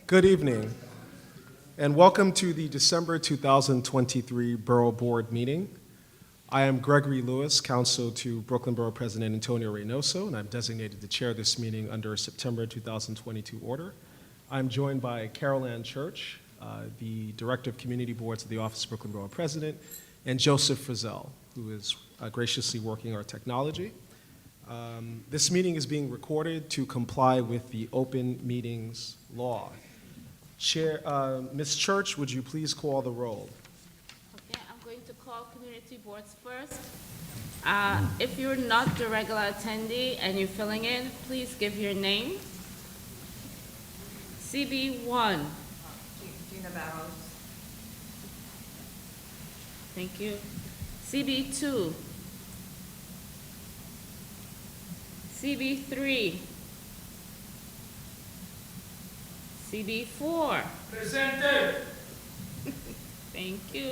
Good evening, and welcome to the December 2023 Borough Board meeting. I am Gregory Lewis, counsel to Brooklyn Borough President Antonio Reynoso, and I'm designated to chair this meeting under a September 2022 order. I'm joined by Carol Ann Church, the Director of Community Boards of the Office of Brooklyn Borough President, and Joseph Frizzell, who is graciously working our technology. This meeting is being recorded to comply with the Open Meetings Law. Chair, Ms. Church, would you please call the roll? Okay, I'm going to call community boards first. If you're not the regular attendee and you're filling in, please give your name. CB1. Gina Barrows. Thank you. CB2. CB3. CB4. Presente. Thank you.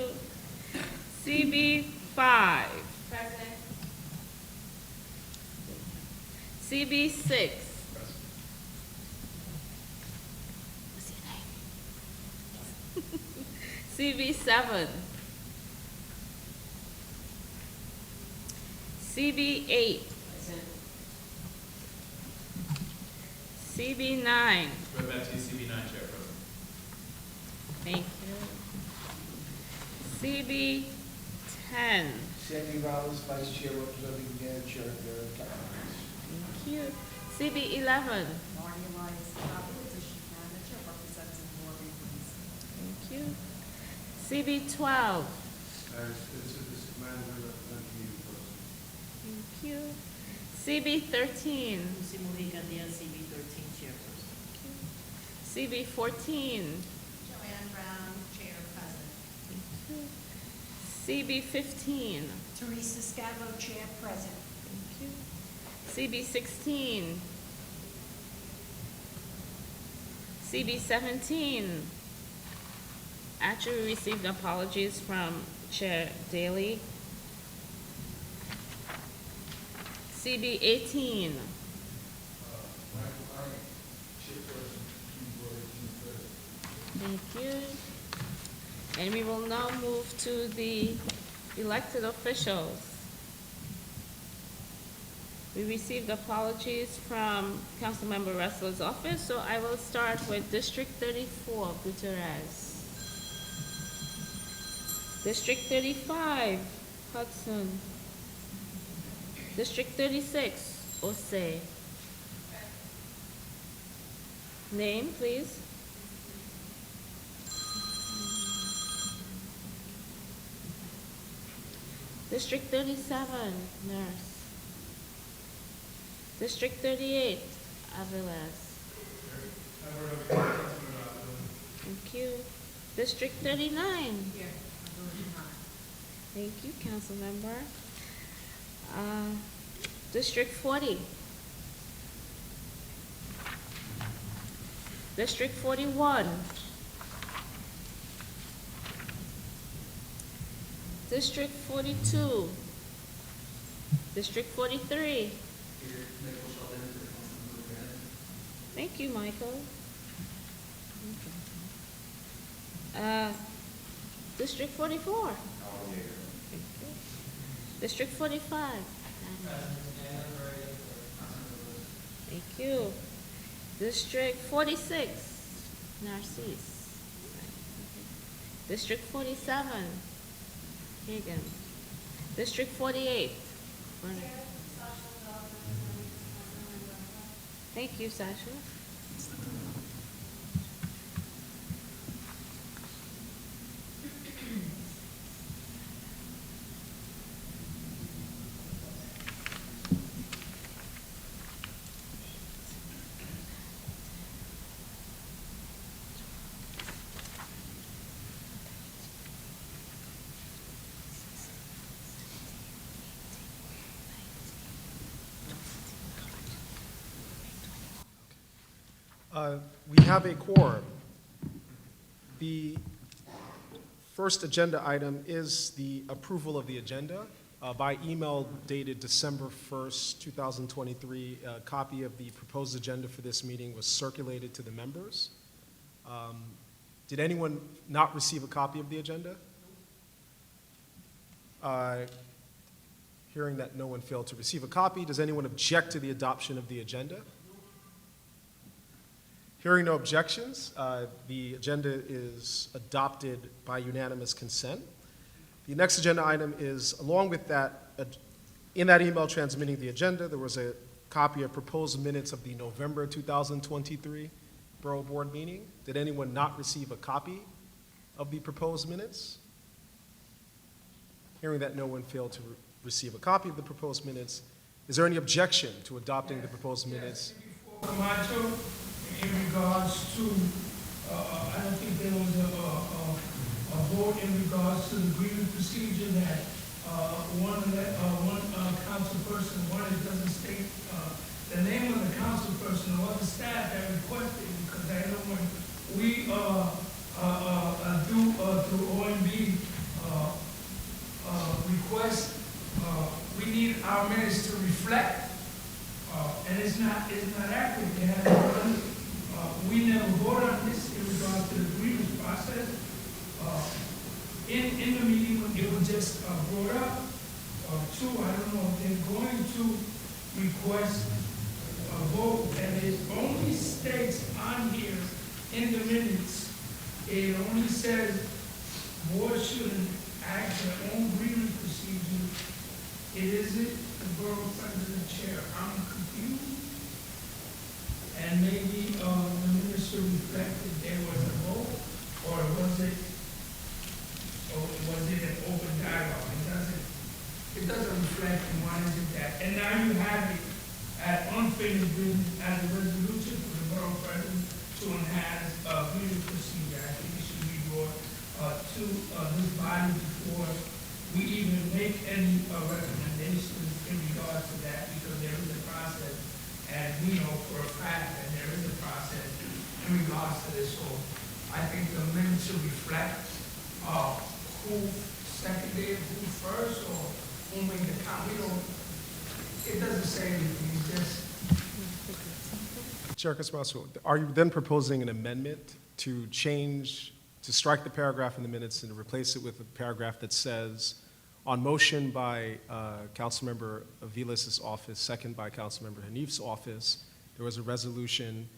CB5. President. CB6. What's your name? CB7. CB8. CB9. CB9 Chairperson. Thank you. CB10. Sandy Rollins, Vice Chair, representing the Chair of the Cabinet. Thank you. CB11. Marty Elias, District Manager, representing Morgan, please. Thank you. CB12. District Manager, representing Thank you. CB13. Lucy Mojica, CB13 Chairperson. CB14. Joanne Brown, Chair, President. CB15. Teresa Scavo, Chair, President. Thank you. CB16. CB17. Actually, we received apologies from Chair Daly. CB18. Thank you. And we will now move to the elected officials. We received apologies from Councilmember Ressler's office, so I will start with District 34, Gutierrez. District 35, Hudson. District 36, Osei. Name, please. District 37, Nurse. District 38, Aviles. Thank you. District 39. Here, Thank you, council member. District 40. District 41. District 42. District 43. Thank you, Michael. District 44. District 45. Thank you. District 46. Narcisse. District 47. Hagan. District 48. Thank you, Sasha. We have a quorum. The first agenda item is the approval of the agenda. By email dated December 1st, 2023, a copy of the proposed agenda for this meeting was circulated to the members. Did anyone not receive a copy of the agenda? Hearing that no one failed to receive a copy, does anyone object to the adoption of the agenda? Hearing no objections, the agenda is adopted by unanimous consent. The next agenda item is, along with that, in that email transmitting the agenda, there was a copy of proposed minutes of the November 2023 Borough Board meeting. Did anyone not receive a copy of the proposed minutes? Hearing that no one failed to receive a copy of the proposed minutes, is there any objection to adopting the proposed minutes? Before Camacho, in regards to, I don't think there was a vote in regards to the grievance procedure that one council person, it doesn't state the name of the council person or the staff that requested, because I know when we do through OMB request, we need our minutes to reflect, and it's not accurate. They have done. We never voted on this in regards to the grievance process. In the meeting, it was just brought up. Two, I don't know if they're going to request a vote, and it only states on here in the minutes, it only says board should act their own grievance procedure. It isn't the borough president chair. I'm confused. And maybe the minister reflected there was a vote, or was it an open dialogue? It doesn't reflect, and why is it that? And now you have it at unfinished business as a resolution for the borough president to enhance grievance procedure. I think it should be brought to this body before we even make any recommendations in regards to that, because there is a process, and we know for a fact that there is a process in regards to this. So I think the minutes should reflect who seconded, who first, or who made the count. It doesn't say anything, it just. Chair Cosmasso, are you then proposing an amendment to strike the paragraph in the minutes and to replace it with a paragraph that says, on motion by Councilmember Aviles' office, second by Councilmember Hanif's office, there was a resolution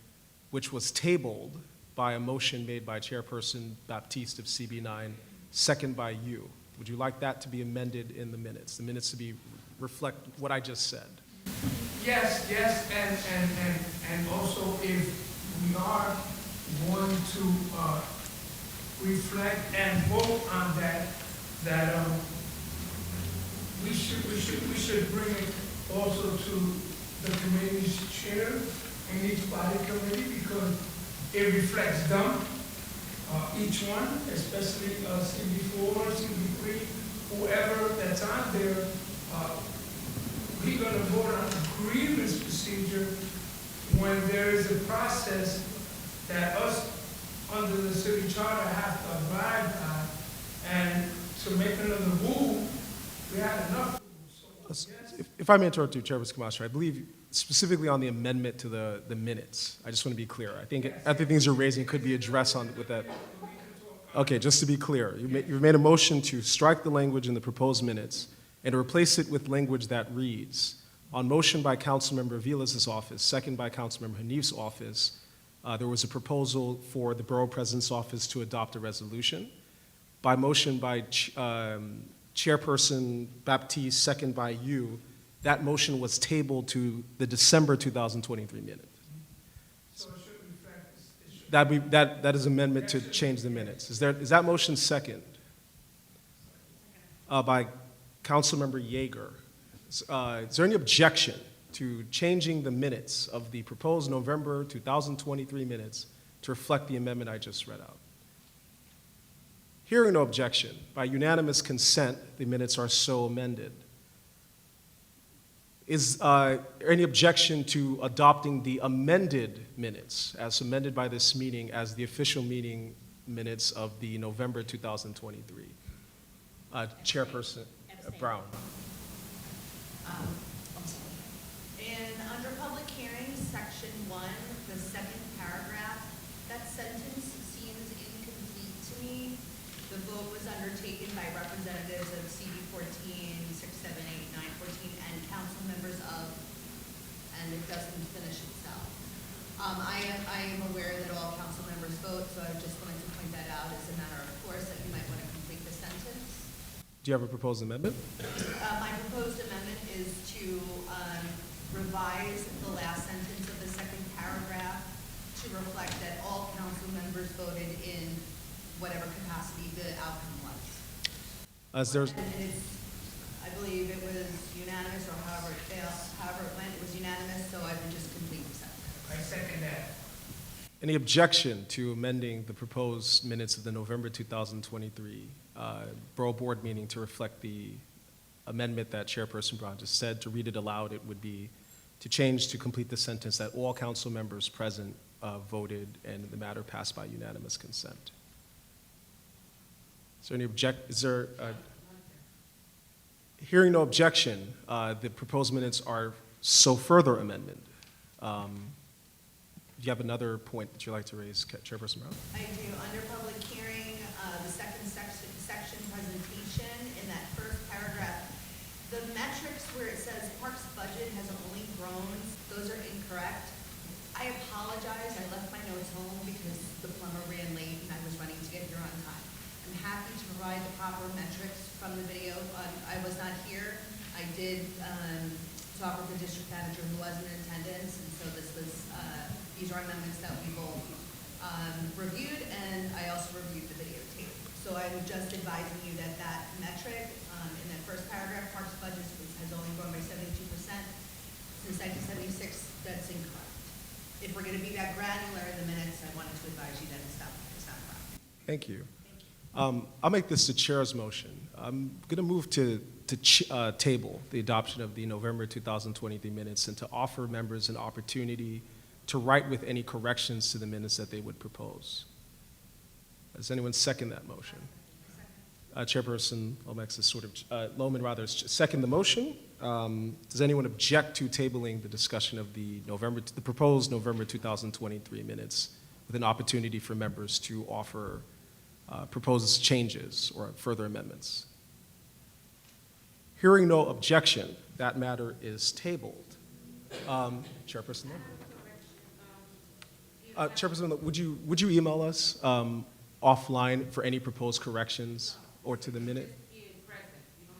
which was tabled by a motion made by Chairperson Baptiste of CB9, second by you. Would you like that to be amended in the minutes to reflect what I just said? Yes, and also if we are going to reflect and vote on that we should bring it also to the committee's chair in each body committee, because it reflects them, each one, especially CB4, CB3, whoever that's on there. We're going to vote on the grievance procedure when there is a process that us under the city charter have to abide by, and to make another rule, we have enough rules. So, yes. If I may interrupt you, Chairperson Camacho, I believe specifically on the amendment to the minutes, I just want to be clear. I think other things you're raising could be addressed with that. Okay, just to be clear, you've made a motion to strike the language in the proposed minutes and to replace it with language that reads, on motion by Councilmember Aviles' office, second by Councilmember Hanif's office, there was a proposal for the Borough President's office to adopt a resolution. By motion by Chairperson Baptiste, second by you, that motion was tabled to the December 2023 minute. So it should reflect this. That is amendment to change the minutes. Is that motion second? By Councilmember Yeager. Is there any objection to changing the minutes of the proposed November 2023 minutes to reflect the amendment I just read out? Hearing no objection, by unanimous consent, the minutes are so amended. Is there any objection to adopting the amended minutes as amended by this meeting as the official meeting minutes of the November 2023? Chairperson Brown. In under public hearings, section 1, the second paragraph, That sentence seems incomplete to me. The vote was undertaken by representatives of CD 14, 6, 7, 8, 9, 14, and council members of, and it doesn't finish itself. I am aware that all council members vote, so I just wanted to point that out as a matter of course, that you might want to complete the sentence. Do you have a proposed amendment? My proposed amendment is to revise the last sentence of the second paragraph to reflect that all council members voted in whatever capacity the outcome was. As there's, And it's, I believe it was unanimous, or however it failed, however it went, it was unanimous, so I would just complete the sentence. I second that. any objection to amending the proposed minutes of the November 2023 Borough Board meeting to reflect the amendment that Chairperson Brown just said? To read it aloud, it would be to change to complete the sentence that all council members present voted and the matter passed by unanimous consent. Is there any hearing no objection, the proposed minutes are so further amended. Do you have another point that you'd like to raise, Chairperson Brown? I do. Under public hearing, the second section presentation, in that first paragraph, the metrics where it says Parks budget has only grown, those are incorrect. I apologize. I left my notes home because the plumber ran late and I was running to get here on time. I'm happy to provide the proper metrics from the video. I was not here. I did talk with the district manager who was in attendance, and so this was, these are amendments that we both reviewed, and I also reviewed the videotape. So I'm just advising you that that metric in that first paragraph, Parks budget has only grown by 72% since 1976. That's incorrect. If we're going to be that granular in the minutes, I wanted to advise you that it's not correct. Thank you. I'll make this the chair's motion. I'm going to move to table the adoption of the November 2023 minutes and to offer members an opportunity to write with any corrections to the minutes that they would propose. Does anyone second that motion? Chairperson Lomax is sort of, Lohman rather, second the motion. Does anyone object to tabling the discussion of the proposed November 2023 minutes with an opportunity for members to offer proposed changes or further amendments? Hearing no objection, that matter is tabled. Chairperson Lohman. Chairperson Lohman, would you email us offline for any proposed corrections or to the minute?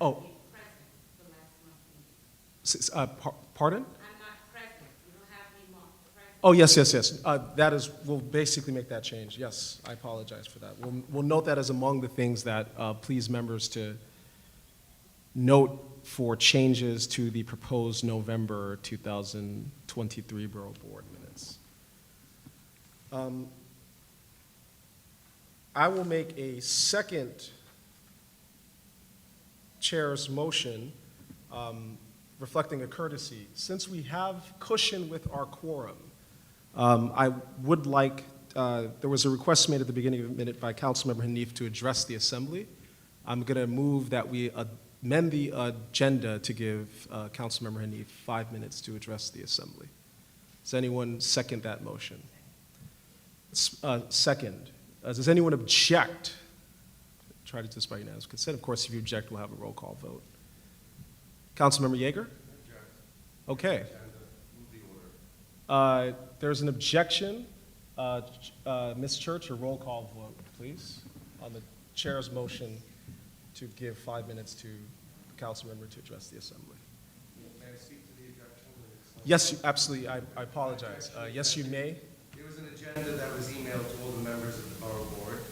Oh. Pardon? I'm not present. You don't have me present. Oh, yes. That is, we'll basically make that change. Yes, I apologize for that. We'll note that as among the things that please members to note for changes to the proposed November 2023 Borough Board minutes. I will make a second chair's motion reflecting a courtesy. Since we have cushion with our quorum, I would like, there was a request made at the beginning of the minute by Councilmember Hanif to address the Assembly. I'm going to move that we amend the agenda to give Councilmember Hanif 5 minutes to address the Assembly. Does anyone second that motion? Second, does anyone object? Try to display unanimous consent. Of course, if you object, we'll have a roll call vote. Councilmember Yeager? Okay. There's an objection. Ms. Church, a roll call vote, please, on the chair's motion to give 5 minutes to the council member to address the Assembly. May I speak to the objection? Yes, absolutely. I apologize. Yes, you may. There was an agenda that was emailed to all the members of the Borough Board,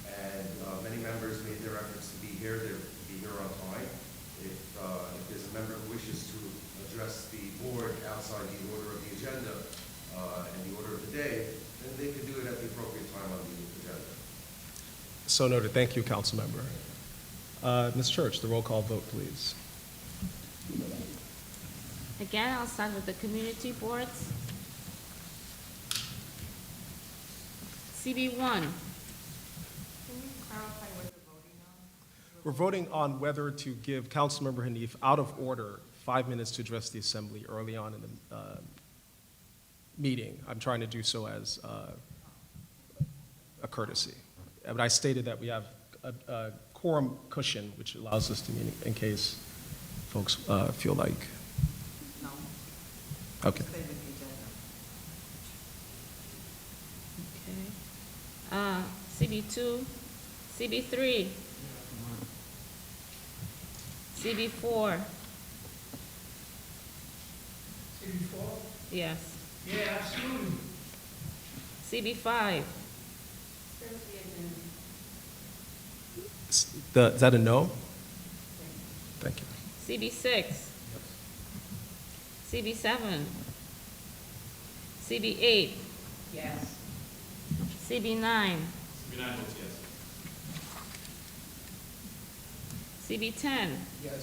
and many members made their efforts to be here. They'll be here on time. If there's a member who wishes to address the board outside the order of the agenda and the order of the day, then they could do it at the appropriate time on the agenda. So noted. Thank you, council member. Ms. Church, the roll call vote, please. Again, I'll start with the community boards. CB1. Can you clarify what you're voting on? We're voting on whether to give Councilmember Hanif, out of order, 5 minutes to address the Assembly early on in the meeting. I'm trying to do so as a courtesy. But I stated that we have a quorum cushion, which allows us to meet in case folks feel like. No. Okay. Stay with the agenda. Okay. CB2, CB3, CB4, See before? yes. Yeah, absolutely. CB5, Stay with the agenda. Is that a no? Thank you. CB6, CB7, CB8, Yes. CB9, CB9 votes yes. CB10, Yes.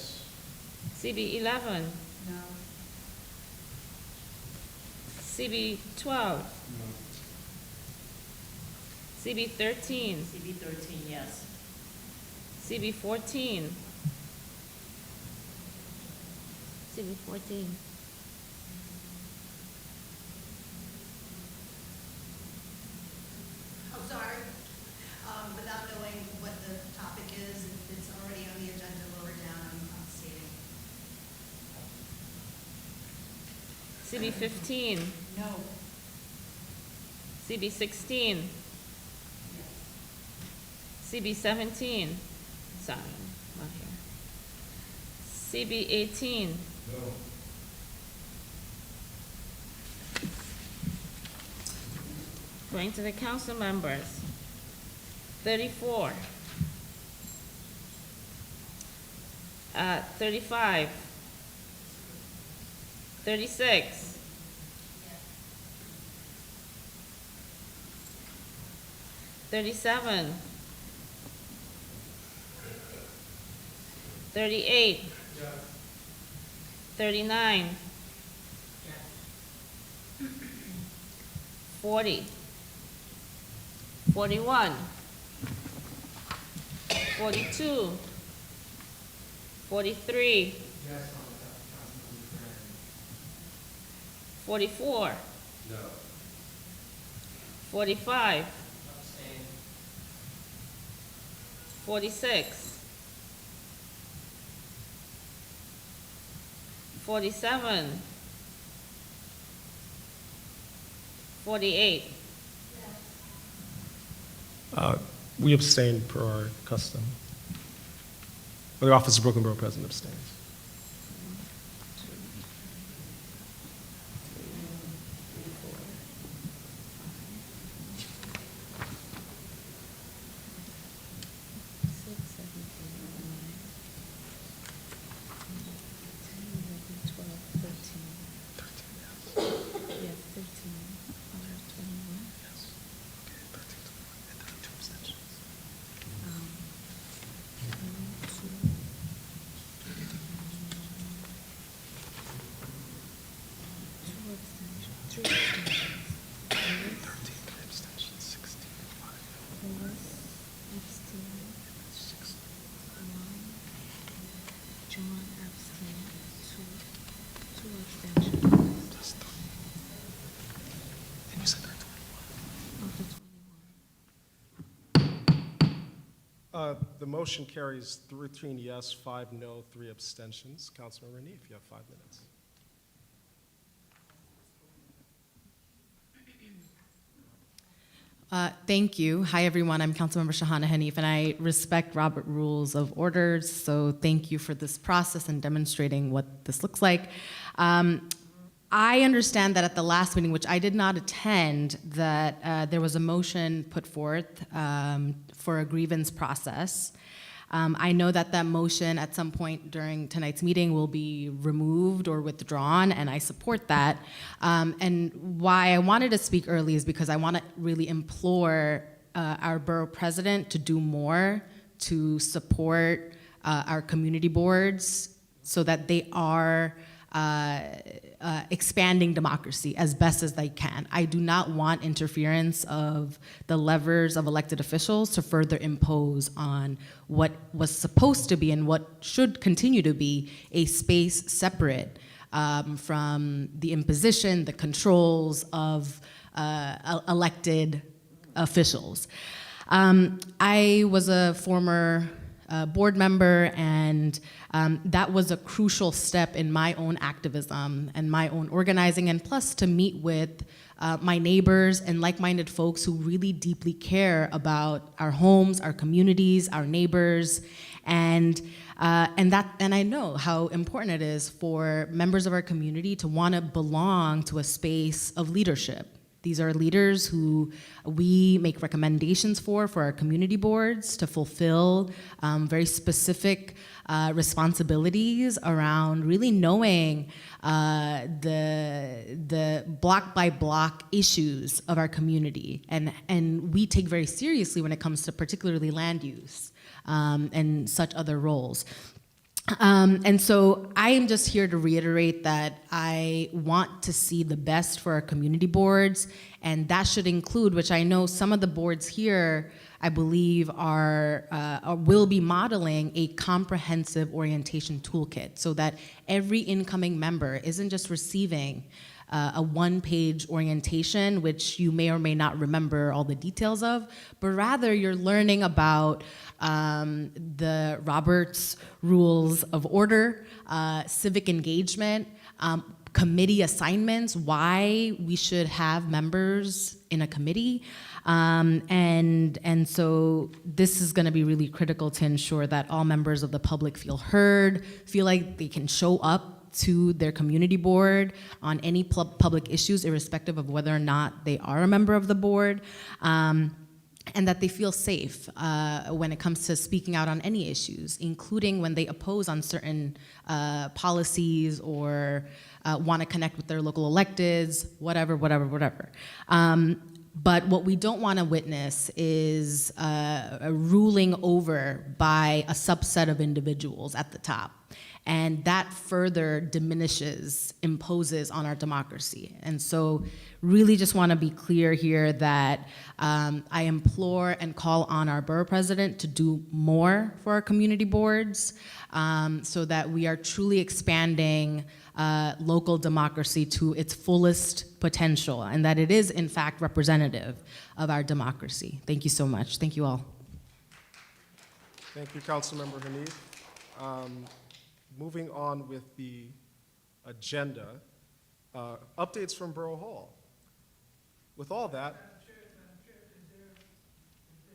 CB11, No. CB12, CB13, CB 13, yes. CB14, CB14, I'm sorry, without knowing what the topic is, if it's already on the agenda lower down, I'm stating. CB15, No. CB16, CB17, sorry, not here. CB18, No. going to the council members. 34. 35. 36. 37. 38. 39. 40. 41. 42. 43. 44. No. 45. 46. 47. 48. We abstain per our custom. Or the Office of Brooklyn Borough President abstains. The motion carries 13 yes, 5 no, 3 abstentions. Councilman Rennie, if you have 5 minutes. Thank you. Hi, everyone. I'm Councilmember Shahana Hanif, and I respect Robert Rules of Orders, so thank you for this process and demonstrating what this looks like. I understand that at the last meeting, which I did not attend, that there was a motion put forth for a grievance process. I know that that motion at some point during tonight's meeting will be removed or withdrawn, and I support that. And why I wanted to speak early is because I want to really implore our borough president to do more to support our community boards so that they are expanding democracy as best as they can. I do not want interference of the levers of elected officials to further impose on what was supposed to be and what should continue to be a space separate from the imposition, the controls of elected officials. I was a former board member, and that was a crucial step in my own activism and my own organizing, and plus to meet with my neighbors and like-minded folks who really deeply care about our homes, our communities, our neighbors, and I know how important it is for members of our community to want to belong to a space of leadership. These are leaders who we make recommendations for our community boards to fulfill very specific responsibilities around really knowing the block by block issues of our community. And we take very seriously when it comes to particularly land use and such other roles. And so I am just here to reiterate that I want to see the best for our community boards, and that should include, which I know some of the boards here, I believe, will be modeling a comprehensive orientation toolkit so that every incoming member isn't just receiving a one-page orientation, which you may or may not remember all the details of, but rather you're learning about the Roberts Rules of Order, civic engagement, committee assignments, why we should have members in a committee. And so this is gonna be really critical to ensure that all members of the public feel heard, feel like they can show up to their community board on any public issues, irrespective of whether or not they are a member of the board, and that they feel safe when it comes to speaking out on any issues, including when they oppose on certain policies or want to connect with their local electeds, whatever. But what we don't want to witness is a ruling over by a subset of individuals at the top. And that further imposes on our democracy. And so really just want to be clear here that I implore and call on our borough president to do more for our community boards so that we are truly expanding local democracy to its fullest potential, and that it is in fact representative of our democracy. Thank you so much. Thank you all. Thank you, Councilmember Hanif. Moving on with the agenda, updates from Borough Hall. With all that, Madam Chair, is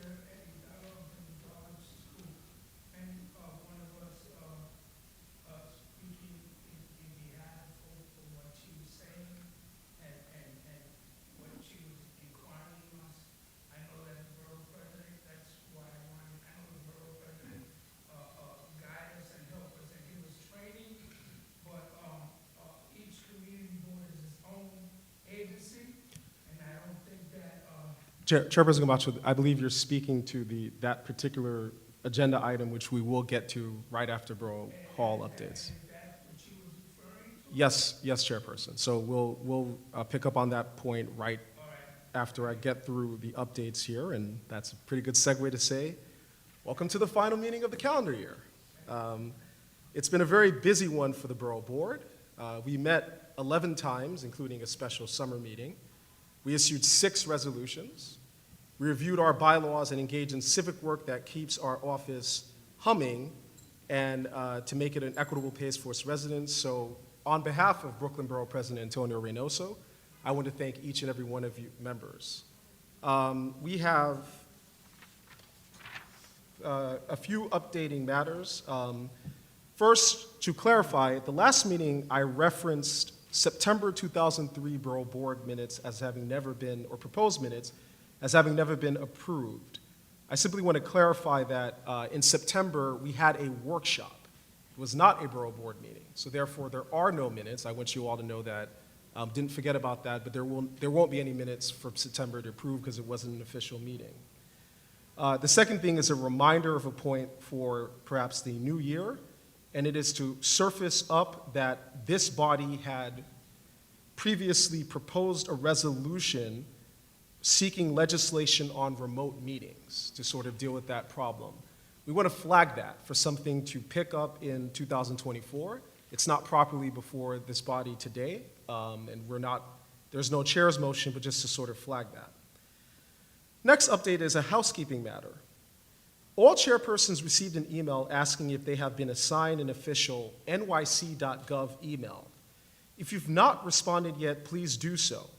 there any dialogue in regards to any one of us speaking in behalf of what she was saying and what she was inquiring us? I know that the borough president, that's why I know the borough president guide us and help us and give us training, but each community board is its own agency, and I don't think that Chairperson Camacho, I believe you're speaking to that particular agenda item, which we will get to right after Borough Hall updates. is that what she was referring to? Yes, Chairperson. So we'll pick up on that point right after I get through the updates here, and that's a pretty good segue to say, welcome to the final meeting of the calendar year. It's been a very busy one for the Borough Board. We met 11 times, including a special summer meeting. We issued 6 resolutions. We reviewed our bylaws and engaged in civic work that keeps our office humming and to make it an equitable pace for its residents. So on behalf of Brooklyn Borough President Antonio Reynoso, I want to thank each and every one of you members. We have a few updating matters. First, to clarify, at the last meeting I referenced September 2003 Borough Board minutes as having never been, or proposed minutes, as having never been approved. I simply want to clarify that in September we had a workshop. It was not a Borough Board meeting, so therefore there are no minutes. I want you all to know that. Didn't forget about that, but there won't be any minutes for September to approve because it wasn't an official meeting. The second thing is a reminder of a point for perhaps the new year, and it is to surface up that this body had previously proposed a resolution seeking legislation on remote meetings to sort of deal with that problem. We want to flag that for something to pick up in 2024. It's not properly before this body today, and there's no chair's motion, but just to sort of flag that. Next update is a housekeeping matter. All chairpersons received an email asking if they have been assigned an official nyc.gov email. If you've not responded yet, please do so.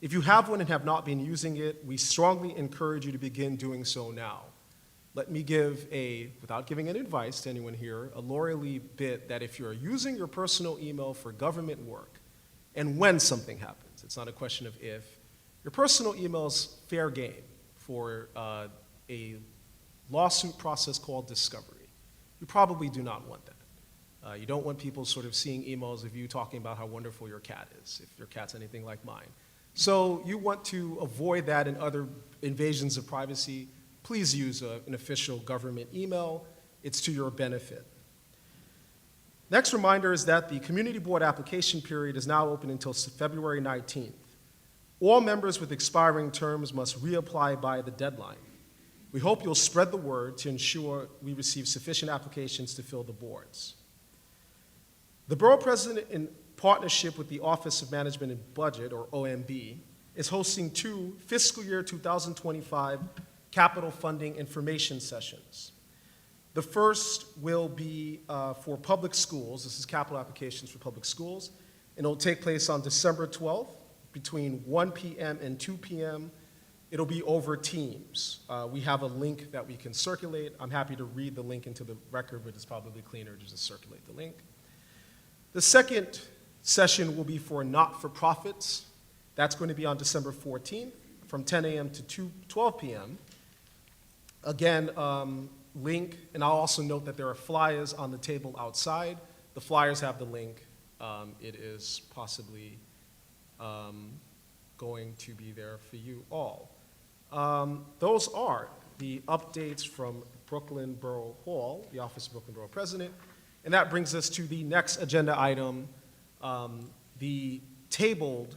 If you have one and have not been using it, we strongly encourage you to begin doing so now. Let me give without giving any advice to anyone here, a lawyerly bit that if you're using your personal email for government work, and when something happens, it's not a question of if, your personal email is fair game for a lawsuit process called discovery. You probably do not want that. You don't want people sort of seeing emails of you talking about how wonderful your cat is, if your cat's anything like mine. So you want to avoid that and other invasions of privacy. Please use an official government email. It's to your benefit. Next reminder is that the Community Board application period is now open until February 19th. All members with expiring terms must reapply by the deadline. We hope you'll spread the word to ensure we receive sufficient applications to fill the boards. The Borough President, in partnership with the Office of Management and Budget, or OMB, is hosting 2 fiscal year 2025 capital funding information sessions. The first will be for public schools. This is capital applications for public schools, and it'll take place on December 12th between 1 p.m. and 2 p.m. It'll be over Teams. We have a link that we can circulate. I'm happy to read the link into the record, but it's probably cleaner to just circulate the link. The second session will be for not-for-profits. That's going to be on December 14th from 10 a.m. to 12 p.m. Again, link, and I'll also note that there are flyers on the table outside. The flyers have the link. It is possibly going to be there for you all. Those are the updates from Brooklyn Borough Hall, the Office of Brooklyn Borough President, and that brings us to the next agenda item, the tabled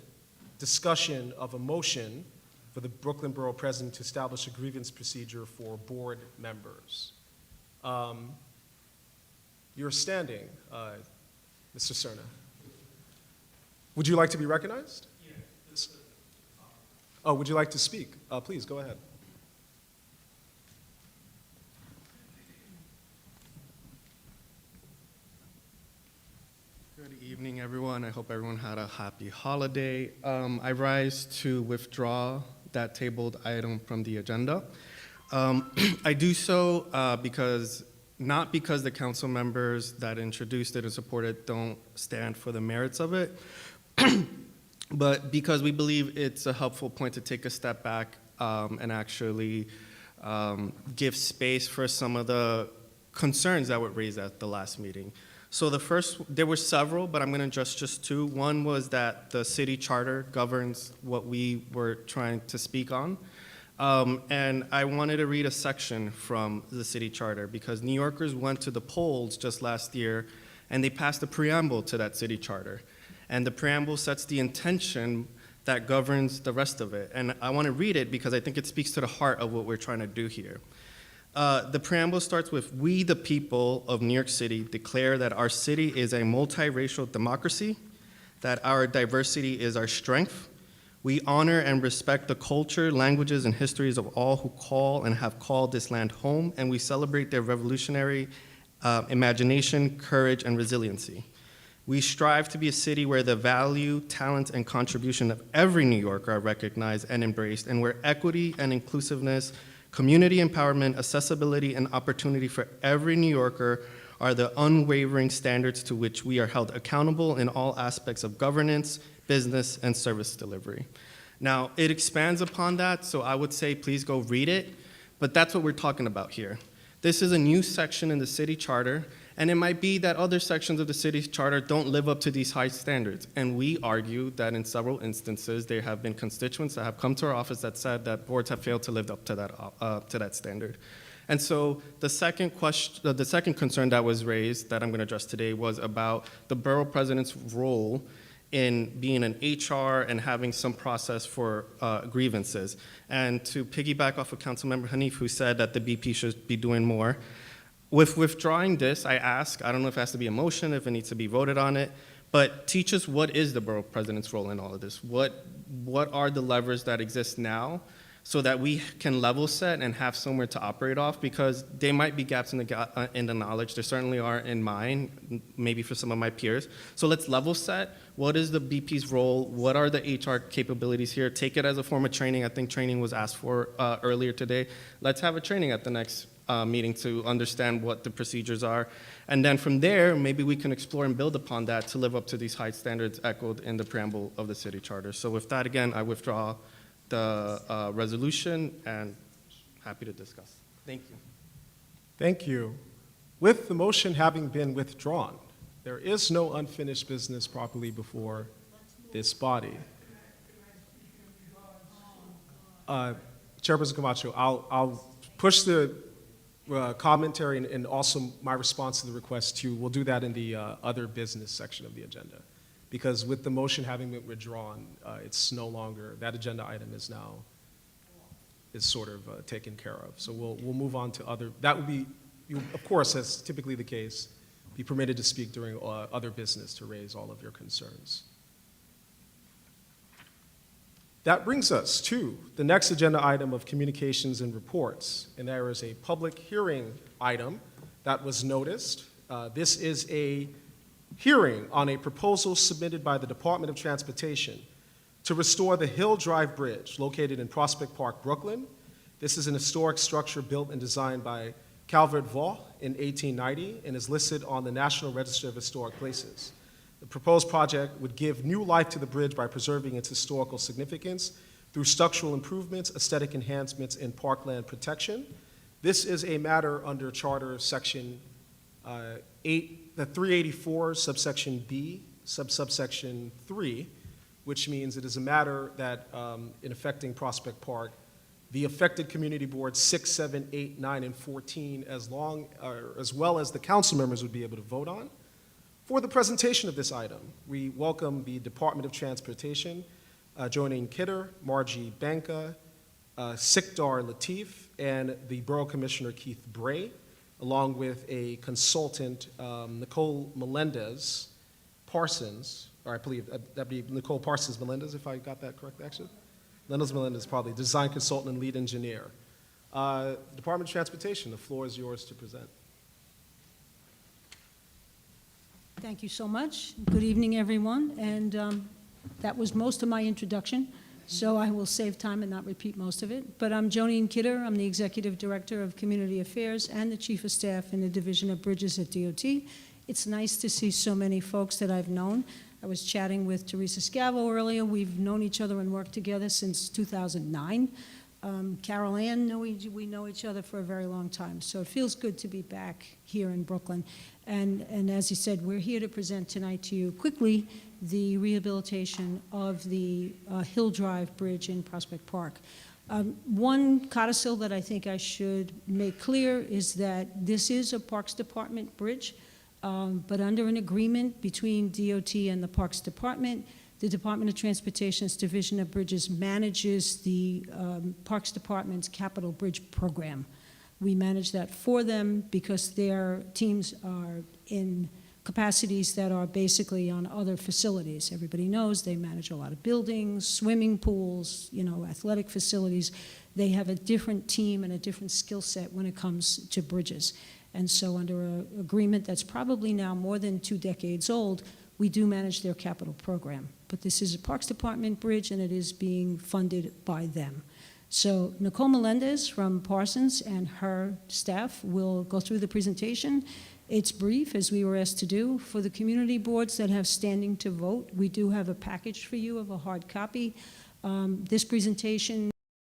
discussion of a motion for the Brooklyn Borough President to establish a grievance procedure for board members. You're standing, Mr. Cerna. Would you like to be recognized? Yes. Oh, would you like to speak? Please, go ahead. Good evening, everyone. I hope everyone had a happy holiday. I rise to withdraw that tabled item from the agenda. I do so not because the council members that introduced it and supported it don't stand for the merits of it, but because we believe it's a helpful point to take a step back and actually give space for some of the concerns that were raised at the last meeting. So there were several, but I'm going to address just 2. One was that the city charter governs what we were trying to speak on. And I wanted to read a section from the city charter because New Yorkers went to the polls just last year and they passed a preamble to that city charter. And the preamble sets the intention that governs the rest of it. And I want to read it because I think it speaks to the heart of what we're trying to do here. The preamble starts with, "We, the people of New York City, declare that our city is a multiracial democracy, that our diversity is our strength. We honor and respect the culture, languages, and histories of all who call and have called this land home, and we celebrate their revolutionary imagination, courage, and resiliency. We strive to be a city where the value, talent, and contribution of every New Yorker are recognized and embraced, and where equity and inclusiveness, community empowerment, accessibility, and opportunity for every New Yorker are the unwavering standards to which we are held accountable in all aspects of governance, business, and service delivery." Now, it expands upon that, so I would say please go read it, but that's what we're talking about here. This is a new section in the city charter, and it might be that other sections of the city's charter don't live up to these high standards. And we argue that in several instances, there have been constituents that have come to our office that said that boards have failed to live up to that standard. And so the second concern that was raised that I'm going to address today was about the borough president's role in being an HR and having some process for grievances. And to piggyback off of Councilmember Hanif, who said that the BP should be doing more, with withdrawing this, I don't know if it has to be a motion, if it needs to be voted on it, but teach us what is the borough president's role in all of this? What are the levers that exist now so that we can level set and have somewhere to operate off, because there might be gaps in the knowledge. There certainly are in mine, maybe for some of my peers. So let's level set. What is the BP's role? What are the HR capabilities here? Take it as a form of training. I think training was asked for earlier today. Let's have a training at the next meeting to understand what the procedures are. And then from there, maybe we can explore and build upon that to live up to these high standards echoed in the preamble of the city charter. So with that, again, I withdraw the resolution, and happy to discuss. Thank you. Thank you. With the motion having been withdrawn, there is no unfinished business properly before this body. Chairperson Camacho, I'll push the commentary and also my response to the request too. We'll do that in the other business section of the agenda. Because with the motion having been withdrawn, it's no longer, that agenda item is now, is sort of taken care of. So we'll move on to other, that would be, you, of course, as typically the case, be permitted to speak during other business to raise all of your concerns. That brings us to the next agenda item of communications and reports, and there is a public hearing item that was noticed. This is a hearing on a proposal submitted by the Department of Transportation to restore the Hill Drive Bridge located in Prospect Park, Brooklyn. This is an historic structure built and designed by Calvert Vaux in 1890 and is listed on the National Register of Historic Places. The proposed project would give new life to the bridge by preserving its historical significance through structural improvements, aesthetic enhancements, and parkland protection. This is a matter under Charter Section 384, subsection B, subsection 3, which means it is a matter that, in affecting Prospect Park, the affected community boards 6, 7, 8, 9, and 14, as well as the council members would be able to vote on. For the presentation of this item, we welcome the Department of Transportation, Jonine Kidder, Margie Banka, Sikdar Latif, and the Borough Commissioner Keith Bray, along with a consultant, Nicole Melendez Parsons, or I believe that'd be Nicole Parsons Melendez, if I got that correct, actually. Melendez probably, design consultant and lead engineer. Department of Transportation, the floor is yours to present. Thank you so much. Good evening, everyone. And that was most of my introduction, so I will save time and not repeat most of it. But I'm Jonine Kidder. I'm the Executive Director of Community Affairs and the Chief of Staff in the Division of Bridges at DOT. It's nice to see so many folks that I've known. I was chatting with Teresa Scavo earlier. We've known each other and worked together since 2009. Carol Ann, we know each other for a very long time, so it feels good to be back here in Brooklyn. And as you said, we're here to present tonight to you quickly the rehabilitation of the Hill Drive Bridge in Prospect Park. One codicil that I think I should make clear is that this is a Parks Department bridge, but under an agreement between DOT and the Parks Department, the Department of Transportation's Division of Bridges manages the Parks Department's Capital Bridge Program. We manage that for them because their teams are in capacities that are basically on other facilities. Everybody knows they manage a lot of buildings, swimming pools, athletic facilities. They have a different team and a different skill set when it comes to bridges. And so under an agreement that's probably now more than 2 decades old, we do manage their capital program. But this is a Parks Department bridge, and it is being funded by them. So Nicole Melendez from Parsons and her staff will go through the presentation. It's brief, as we were asked to do. For the community boards that have standing to vote, we do have a package for you of a hard copy. This presentation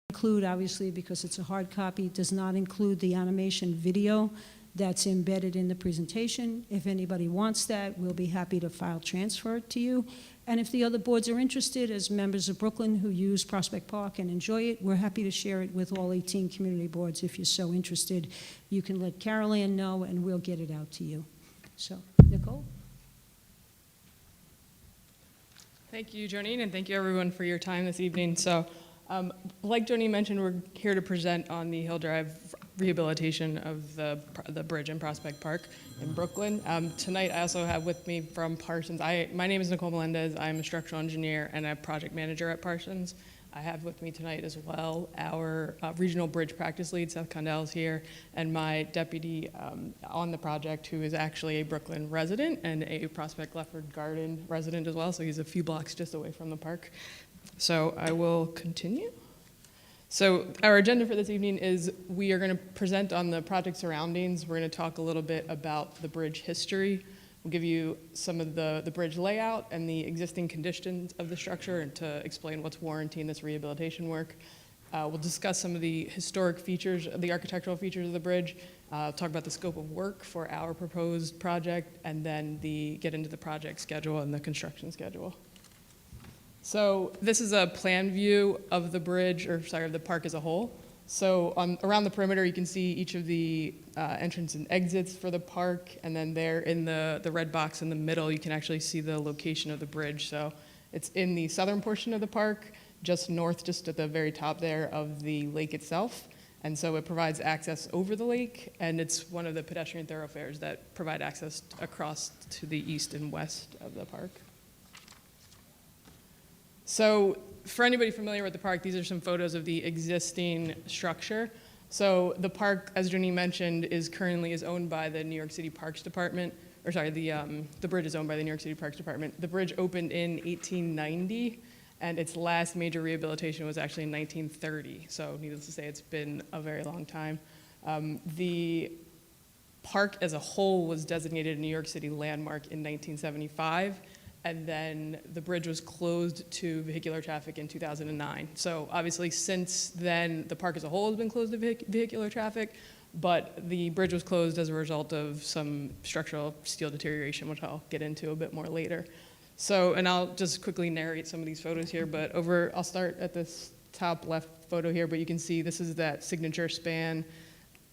include, obviously, because it's a hard copy, does not include the animation video that's embedded in the presentation. If anybody wants that, we'll be happy to file transfer it to you. And if the other boards are interested, as members of Brooklyn who use Prospect Park and enjoy it, we're happy to share it with all 18 community boards. If you're so interested, you can let Carol Ann know and we'll get it out to you. So, Nicole? Thank you, Jonine, and thank you everyone for your time this evening. So, like Jonine mentioned, we're here to present on the Hill Drive rehabilitation of the bridge in Prospect Park in Brooklyn. Tonight I also have with me from Parsons, my name is Nicole Melendez. I'm a structural engineer and a project manager at Parsons. I have with me tonight as well our regional bridge practice lead, Seth Condell, is here, and my deputy on the project, who is actually a Brooklyn resident and a Prospect Lefford Garden resident as well, so he's a few blocks just away from the park. So I will continue. So our agenda for this evening is we are going to present on the project surroundings. We're going to talk a little bit about the bridge history. We'll give you some of the bridge layout and the existing conditions of the structure and to explain what's warranting this rehabilitation work. We'll discuss some of the historic features, the architectural features of the bridge, talk about the scope of work for our proposed project, and then get into the project schedule and the construction schedule. So this is a plan view of the bridge, of the park as a whole. So around the perimeter, you can see each of the entrance and exits for the park, and then there in the red box in the middle, you can actually see the location of the bridge. So it's in the southern portion of the park, just north, just at the very top there of the lake itself. And so it provides access over the lake, and it's one of the pedestrian thoroughfares that provide access across to the east and west of the park. So for anybody familiar with the park, these are some photos of the existing structure. So the park, as Janine mentioned, is owned by the New York City Parks Department, the bridge is owned by the New York City Parks Department. The bridge opened in 1890, and its last major rehabilitation was actually in 1930. So needless to say, it's been a very long time. The park as a whole was designated a New York City landmark in 1975. And then the bridge was closed to vehicular traffic in 2009. So obviously since then, the park as a whole has been closed to vehicular traffic, but the bridge was closed as a result of some structural steel deterioration, which I'll get into a bit more later. So, and I'll just quickly narrate some of these photos here, but I'll start at this top left photo here, but you can see this is that signature span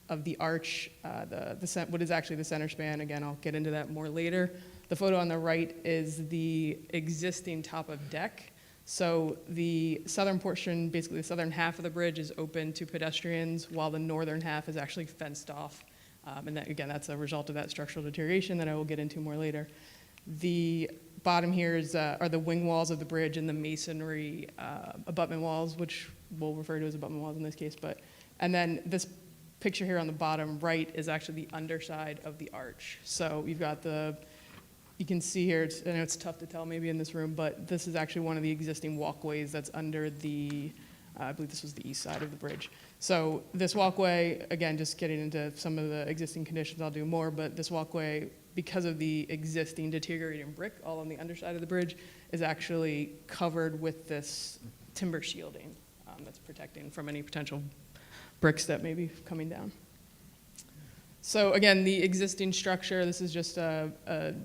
of the arch, what is actually the center span. Again, I'll get into that more later. The photo on the right is the existing top of deck. So the southern portion, basically the southern half of the bridge, is open to pedestrians, while the northern half is actually fenced off. And that, again, that's a result of that structural deterioration that I will get into more later. The bottom here are the wing walls of the bridge and the masonry abutment walls, which we'll refer to as abutment walls in this case. And then this picture here on the bottom right is actually the underside of the arch. So you've got you can see here, I know it's tough to tell maybe in this room, but this is actually one of the existing walkways that's under I believe this was the east side of the bridge. So this walkway, again, just getting into some of the existing conditions, I'll do more, but this walkway, because of the existing deteriorating brick all on the underside of the bridge, is actually covered with this timber shielding that's protecting from any potential bricks that may be coming down. So again, the existing structure, this is just a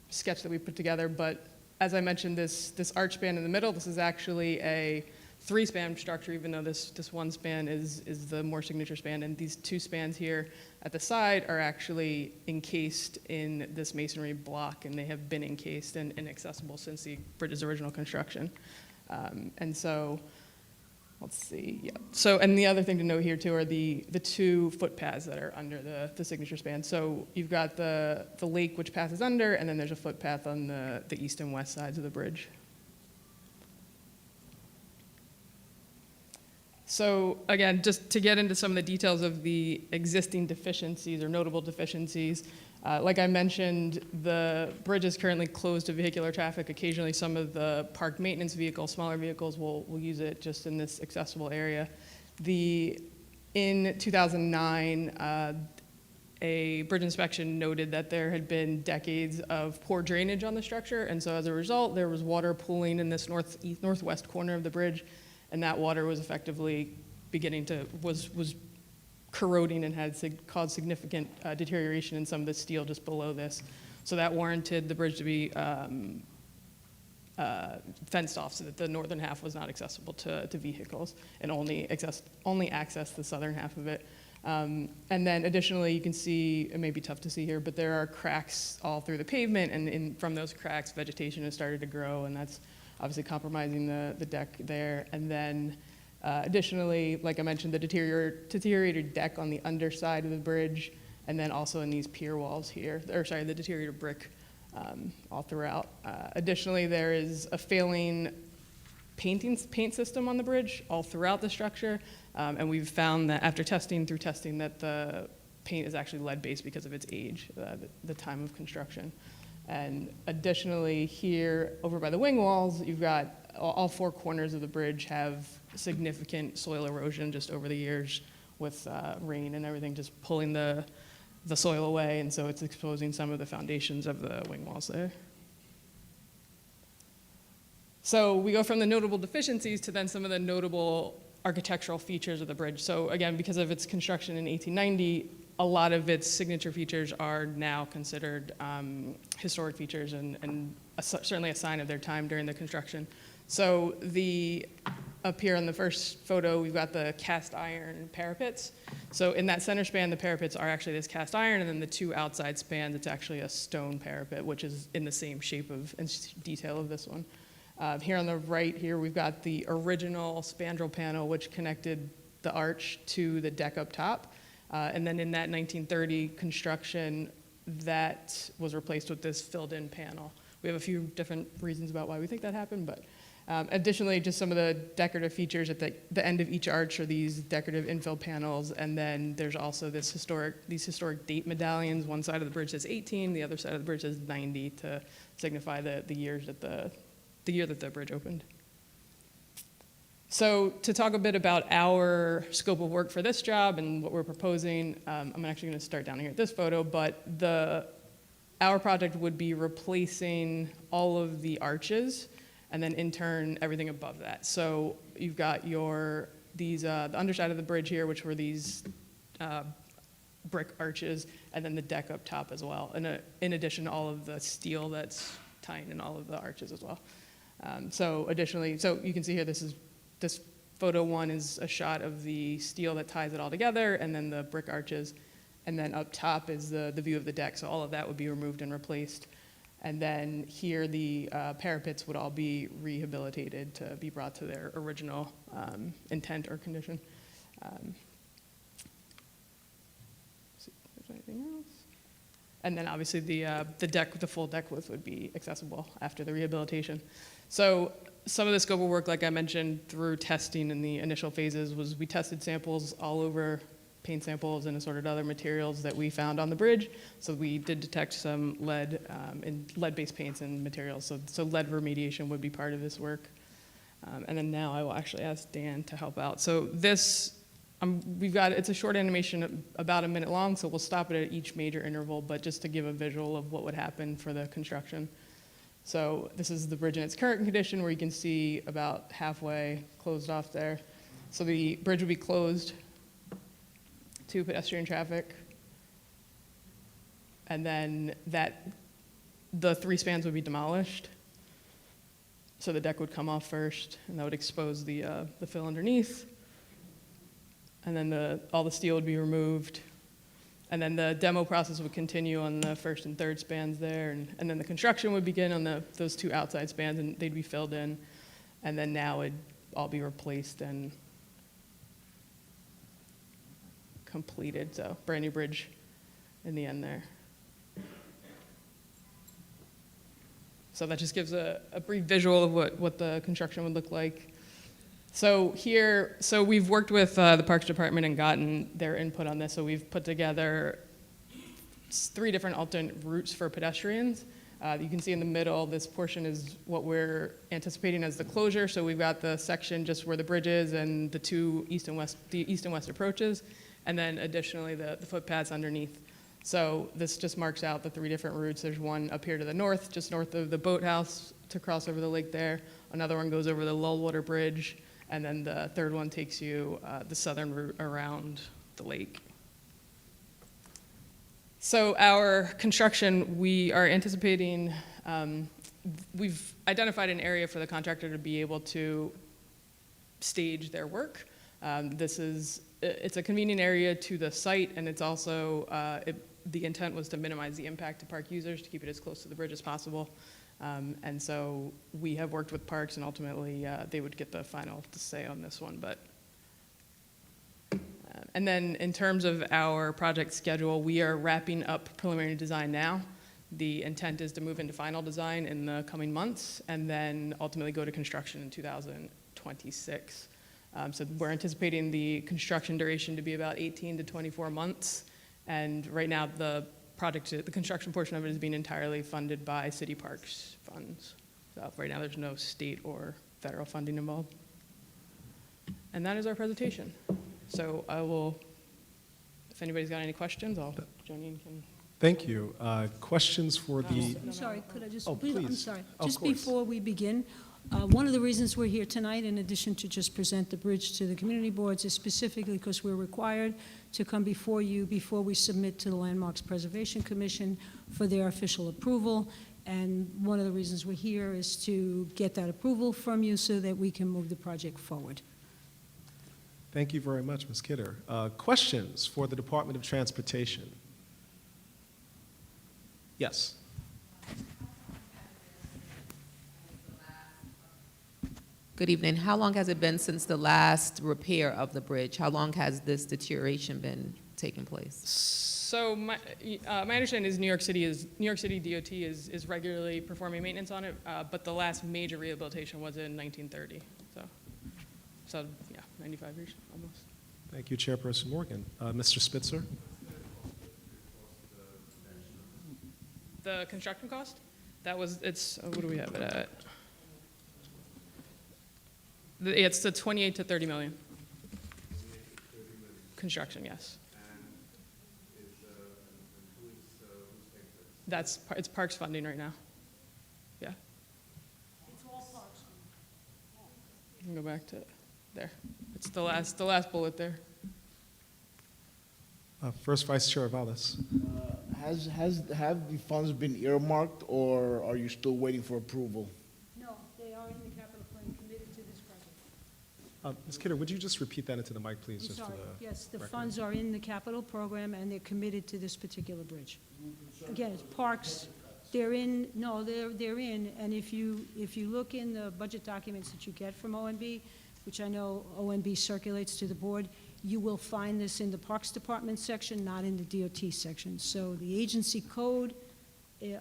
sketch that we put together, but as I mentioned, this arch span in the middle, this is actually a 3-span structure, even though this one span is the more signature span, and these 2 spans here at the side are actually encased in this masonry block, and they have been encased and inaccessible since the bridge's original construction. And so, let's see, yeah. So, and the other thing to note here too are the 2 footpaths that are under the signature span. So you've got the lake which passes under, and then there's a footpath on the east and west sides of the bridge. So again, just to get into some of the details of the existing deficiencies or notable deficiencies, like I mentioned, the bridge is currently closed to vehicular traffic. Occasionally, some of the park maintenance vehicles, smaller vehicles, will use it just in this accessible area. In 2009, a bridge inspection noted that there had been decades of poor drainage on the structure, and so as a result, there was water pooling in this northwest corner of the bridge, and that water was effectively was corroding and had caused significant deterioration in some of the steel just below this. So that warranted the bridge to be fenced off so that the northern half was not accessible to vehicles and only access the southern half of it. And then additionally, you can see, it may be tough to see here, but there are cracks all through the pavement, and from those cracks, vegetation has started to grow, and that's obviously compromising the deck there. And then additionally, like I mentioned, the deteriorated deck on the underside of the bridge, and then also in these pier walls here, the deteriorated brick all throughout. Additionally, there is a failing paint system on the bridge all throughout the structure, and we've found that after testing that the paint is actually lead-based because of its age, the time of construction. And additionally, here over by the wing walls, you've got all four corners of the bridge have significant soil erosion just over the years with rain and everything just pulling the soil away, and so it's exposing some of the foundations of the wing walls there. So we go from the notable deficiencies to then some of the notable architectural features of the bridge. So again, because of its construction in 1890, a lot of its signature features are now considered historic features and certainly a sign of their time during the construction. So up here on the first photo, we've got the cast iron parapets. So in that center span, the parapets are actually this cast iron, and then the two outside spans, it's actually a stone parapet, which is in the same shape and detail of this one. Here on the right here, we've got the original spandrel panel, which connected the arch to the deck up top. And then in that 1930 construction, that was replaced with this filled-in panel. We have a few different reasons about why we think that happened, but additionally, just some of the decorative features at the end of each arch are these decorative infill panels, and then there's also these historic date medallions. One side of the bridge says 18, the other side of the bridge says 90 to signify the year that the bridge opened. So to talk a bit about our scope of work for this job and what we're proposing, I'm actually going to start down here at this photo, but our project would be replacing all of the arches and then in turn everything above that. So you've got the underside of the bridge here, which were these brick arches, and then the deck up top as well, and in addition to all of the steel that's tying in all of the arches as well. So you can see here, this photo one is a shot of the steel that ties it all together, and then the brick arches, and then up top is the view of the deck. So all of that would be removed and replaced. And then here, the parapets would all be rehabilitated to be brought to their original intent or condition. See if there's anything else. And then obviously the full deck width would be accessible after the rehabilitation. So some of the scope of work, like I mentioned, through testing in the initial phases, was we tested samples all over, paint samples and assorted other materials that we found on the bridge. So we did detect some lead in lead-based paints and materials. So lead remediation would be part of this work. And then now I will actually ask Dan to help out. So this, it's a short animation, about a minute long, so we'll stop it at each major interval, but just to give a visual of what would happen for the construction. So this is the bridge in its current condition, where you can see about halfway closed off there. So the bridge would be closed to pedestrian traffic, and then the three spans would be demolished. So the deck would come off first, and that would expose the fill underneath. And then all the steel would be removed. And then the demo process would continue on the first and third spans there, and then the construction would begin on those two outside spans, and they'd be filled in. And then now it'd all be replaced and completed. So brand new bridge in the end there. So that just gives a brief visual of what the construction would look like. So we've worked with the Parks Department and gotten their input on this. So we've put together 3 different alternate routes for pedestrians. You can see in the middle, this portion is what we're anticipating as the closure. So we've got the section just where the bridge is and the east and west approaches, and then additionally the footpaths underneath. So this just marks out the 3 different routes. There's one up here to the north, just north of the boathouse to cross over the lake there. Another one goes over the Lullwater Bridge. And then the third one takes you the southern route around the lake. So our construction, we are anticipating, we've identified an area for the contractor to be able to stage their work. It's a convenient area to the site, and it's also, the intent was to minimize the impact to park users, to keep it as close to the bridge as possible. And so we have worked with Parks, and ultimately they would get the final say on this one. And then in terms of our project schedule, we are wrapping up preliminary design now. The intent is to move into final design in the coming months and then ultimately go to construction in 2026. So we're anticipating the construction duration to be about 18 to 24 months. And right now, the construction portion of it is being entirely funded by city parks funds. So right now, there's no state or federal funding involved. And that is our presentation. So I will, if anybody's got any questions, Jolene can. Thank you. Questions for the, I'm sorry, could I just, Oh, I'm please. sorry. Of Just course. before we begin, one of the reasons we're here tonight, in addition to just present the bridge to the community boards, is specifically because we're required to come before you before we submit to the Landmarks Preservation Commission for their official approval. And one of the reasons we're here is to get that approval from you so that we can move the project forward. thank you very much, Ms. Kidder. Questions for the Department of Transportation? Yes. Good evening. How long has it been since the last repair of the bridge? How long has this deterioration been taking place? So my understanding is New York City DOT is regularly performing maintenance on it, but the last major rehabilitation was in 1930. So yeah, 95 years almost. Thank you, Chairperson Morgan. Mr. Spitzer? The construction cost? What do we have it at? It's the 28 to 30 million. Construction, yes. It's parks funding right now. Yeah. It's all parks. You can go back to there. It's the last bullet there. First Vice Chair Valles. Have the funds been earmarked, or are you still waiting for approval? No, they are in the capital plan committed to this project. Ms. Kidder, would you just repeat that into the mic, please? I'm just for sorry. the Yes, the record? funds are in the capital program, and they're committed to this particular bridge. Again, it's parks, they're in, and if you look in the budget documents that you get from ONB, which I know ONB circulates to the board, you will find this in the Parks Department section, not in the DOT section. So the agency code,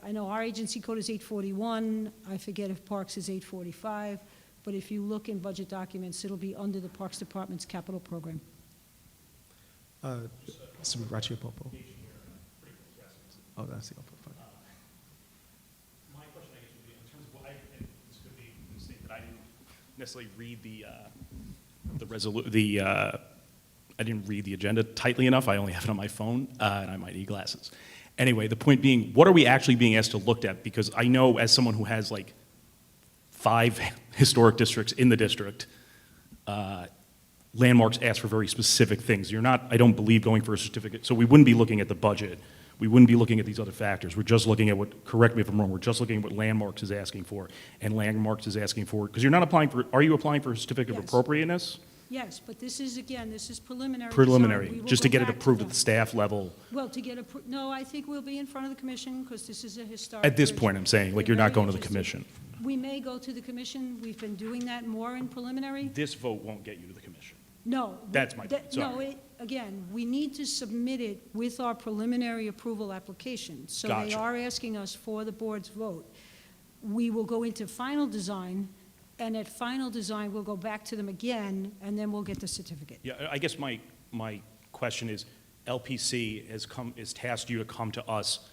I know our agency code is 841, I forget if Parks is 845, but if you look in budget documents, it'll be under the Parks Department's capital program. Mr. Ratchiopopo. Oh, that's the open fund. My question, I guess, would be in terms of, and this could be a mistake, that I didn't necessarily read I didn't read the agenda tightly enough. I only have it on my phone, and I might need glasses. Anyway, the point being, what are we actually being asked to look at? Because I know, as someone who has like 5 historic districts in the district, landmarks ask for very specific things. You're not, I don't believe, going for a certificate. So we wouldn't be looking at the budget. We wouldn't be looking at these other factors. We're just looking at what, correct me if I'm wrong, we're just looking at what landmarks is asking for. And landmarks is asking for, because you're not applying for, are you applying for a certificate of Yes. appropriateness? Yes, but this is preliminary. Preliminary, design. We will just to go get it back approved that. at the staff level. Well, no, I think we'll be in front of the commission, because this is a historic. At this bridge. point, I'm saying, like, We're you're not very going to the interested. commission. We may go to the commission. We've been doing that more in preliminary. This vote won't get you to the commission. No. That's my- No, sorry. again, we need to submit it with our preliminary approval application. So they Gotcha. are asking us for the board's vote. We will go into final design, and at final design, we'll go back to them again, and then we'll get the certificate. Yeah, I guess my question is, LPC is tasked you to come to us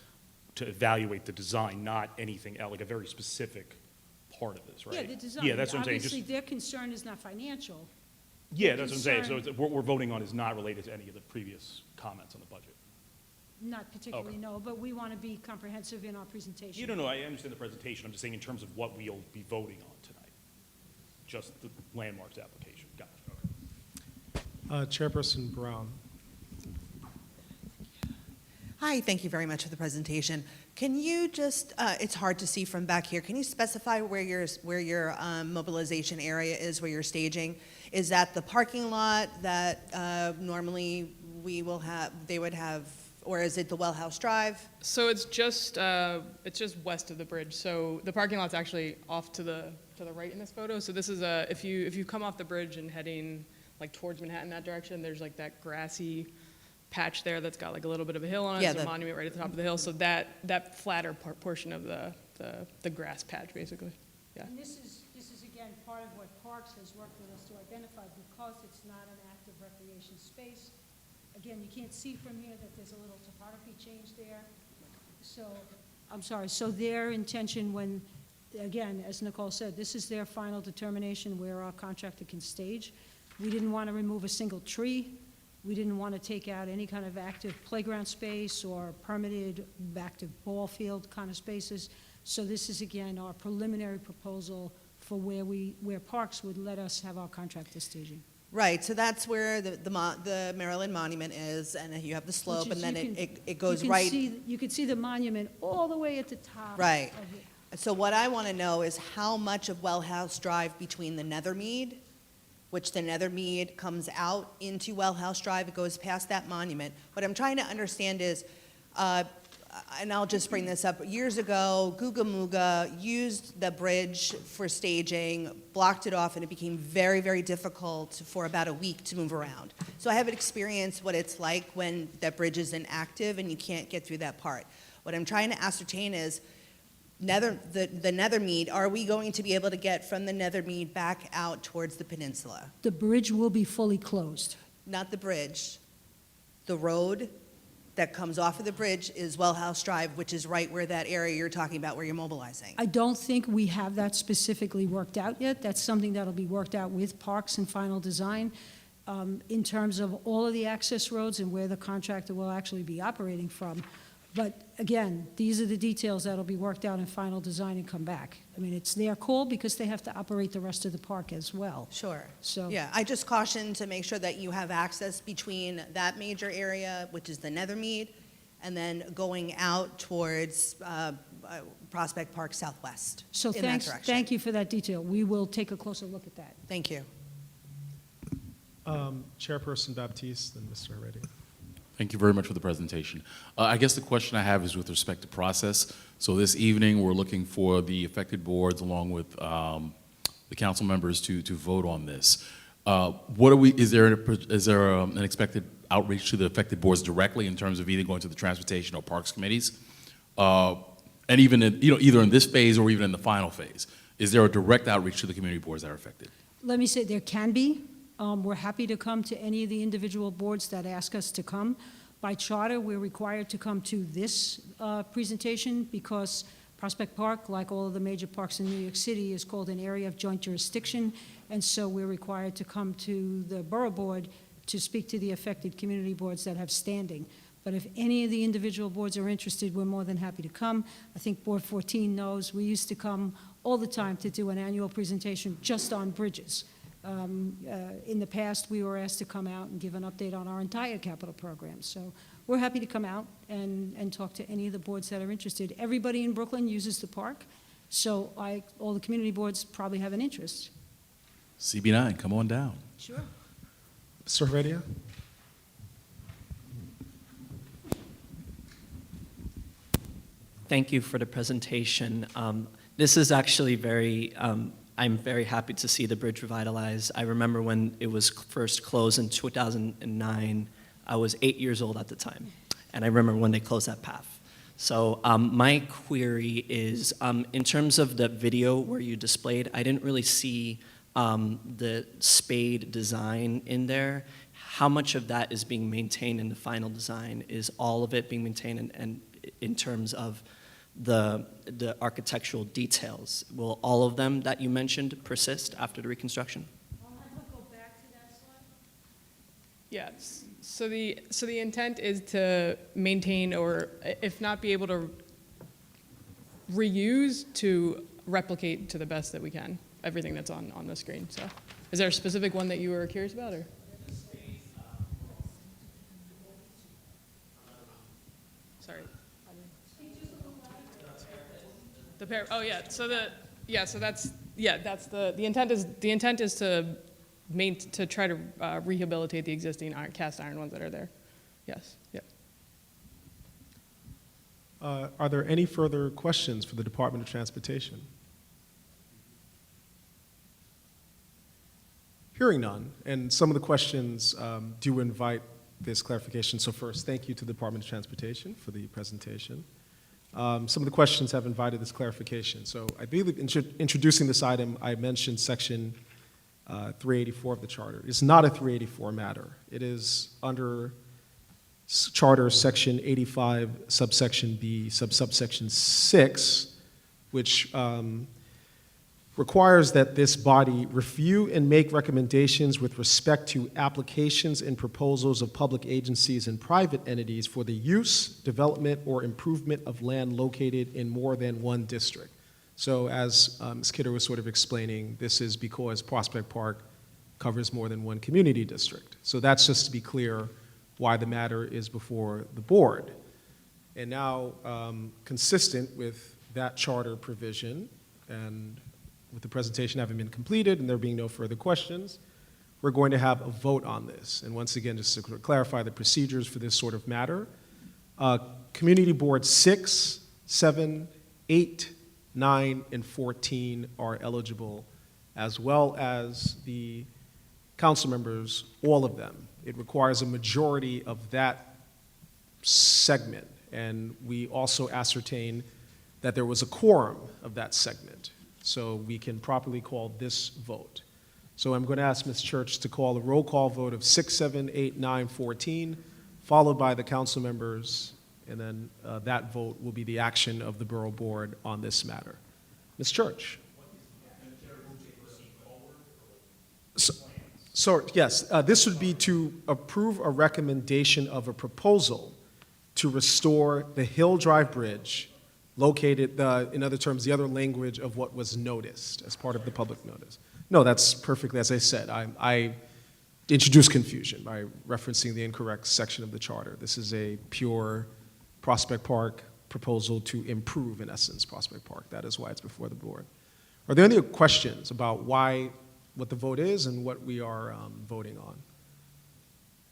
to evaluate the design, not anything else, like a very specific part of this, right? Yeah, the design. Yeah, that's what I'm saying. Obviously, Just, their concern is not financial. yeah, that's what I'm saying. So concern- what we're voting on is not related to any of the previous comments on the budget. Not particularly, Okay. no, but we want to be comprehensive in our presentation. You don't know, I understand the presentation. I'm just saying in terms of what we'll be voting on tonight. Just the landmarks application. Gotcha, okay. Chairperson Brown. Hi, thank you very much for the presentation. Can you just, it's hard to see from back here, can you specify where your mobilization area is, where you're staging? Is that the parking lot that normally they would have, or is it the Well House Drive? So it's just west of the bridge. So the parking lot's actually off to the right in this photo. So this is if you come off the bridge and heading like towards Manhattan that direction, there's like that grassy patch there that's got like a little bit of a hill on it. Yeah, There's a the- monument right at the top of the hill. So that flatter portion of the grass patch, basically. Yeah. And this is again, part of what Parks has worked with us to identify, because it's not an active recreation space. Again, you can't see from here that there's a little topography change there. So, I'm sorry, so their intention when, again, as Nicole said, this is their final determination where our contractor can stage. We didn't want to remove a single tree. We didn't want to take out any kind of active playground space or permitted active ball field kind of spaces. So this is, again, our preliminary proposal for where Parks would let us have our contractor staging. Right, so that's where the Maryland Monument is, and you have the slope, Which is- and then you can- it goes you can right. You can see the monument all the way at the top. Right. of it. So what I want to know is how much of Wellhouse Drive between the Nethermead, which the Nethermead comes out into Wellhouse Drive, it goes past that monument. What I'm trying to understand is, and I'll just bring this up, years ago, Googa Mooga used the bridge for staging, blocked it off, and it became very, very difficult for about a week to move around. So I haven't experienced what it's like when that bridge is inactive and you can't get through that part. What I'm trying to ascertain is, the Nethermead, are we going to be able to get from the Nethermead back out towards the peninsula? The bridge will be fully closed. Not the bridge, the road that comes off of the bridge is Wellhouse Drive, which is right where that area you're talking about where you're mobilizing. I don't think we have that specifically worked out yet. That's something that'll be worked out with Parks and final design. In terms of all of the access roads and where the contractor will actually be operating from. But again, these are the details that'll be worked out in final design and come back. I mean, it's their call because they have to operate the rest of the park as well. Sure. So. Yeah, I just caution to make sure that you have access between that major area, which is the Nethermead, and then going out towards Prospect Park Southwest So in that thanks, direction. thank you for that detail. We will take a closer look at that. Thank you. Chairperson Baptiste, then Mr. Reddy. Thank you very much for the presentation. I guess the question I have is with respect to process. So this evening, we're looking for the affected boards along with the council members to vote on this. What are we? Is there an expected outreach to the affected boards directly in terms of either going to the transportation or parks committees, and even in, either in this phase or even in the final phase? Is there a direct outreach to the community boards that are affected? Let me say, there can be. We're happy to come to any of the individual boards that ask us to come. By charter, we're required to come to this presentation because Prospect Park, like all of the major parks in New York City, is called an area of joint jurisdiction, and so we're required to come to the Borough Board to speak to the affected community boards that have standing. But if any of the individual boards are interested, we're more than happy to come. I think Board 14 knows we used to come all the time to do an annual presentation just on bridges. In the past, we were asked to come out and give an update on our entire capital program. So we're happy to come out and talk to any of the boards that are interested. Everybody in Brooklyn uses the park, so all the community boards probably have an interest. CB9, come on down. Sure. Mr. Heredia? Thank you for the presentation. This is actually I'm very happy to see the bridge revitalized. I remember when it was first closed in 2009, I was 8 years old at the time, and I remember when they closed that path. So my query is, in terms of the video where you displayed, I didn't really see the spade design in there. How much of that is being maintained in the final design? Is all of it being maintained and in terms of the architectural details? Will all of them that you mentioned persist after the reconstruction? Yes. So the intent is to maintain, or if not be able to reuse, to replicate to the best that we can everything that's on the screen. So is there a specific one that you were curious about, or? Sorry. That's the intent is to try to rehabilitate the existing cast iron ones that are there. Yes. Yep. Are there any further questions for the Department of Transportation? Hearing none, and some of the questions do invite this clarification. So first, thank you to the Department of Transportation for the presentation. Some of the questions have invited this clarification. So I believe introducing this item, I mentioned section 384 of the charter. It's not a 384 matter. It is under charter section 85, subsection B, subsection 6, which requires that this body review and make recommendations with respect to applications and proposals of public agencies and private entities for the use, development, or improvement of land located in more than one district. So as Ms. Kidder was sort of explaining, this is because Prospect Park covers more than one community district. So that's just to be clear why the matter is before the board. And now, consistent with that charter provision, and with the presentation having been completed and there being no further questions, we're going to have a vote on this. And once again, just to clarify the procedures for this sort of matter, Community Board 6, 7, 8, 9, and 14 are eligible, as well as the council members, all of them. It requires a majority of that segment, and we also ascertain that there was a quorum of that segment, so we can properly call this vote. So I'm going to ask Ms. Church to call a roll call vote of 6, 7, 8, 9, 14, followed by the council members, and then that vote will be the action of the Borough Board on this matter. Ms. Church. So yes, this would be to approve a recommendation of a proposal to restore the Hill Drive Bridge located, in other terms, the other language of what was noticed as part of the public notice. No, that's perfectly, as I said, I introduced confusion by referencing the incorrect section of the charter. This is a pure Prospect Park proposal to improve, in essence, Prospect Park. That is why it's before the board. Are there any questions about what the vote is and what we are voting on?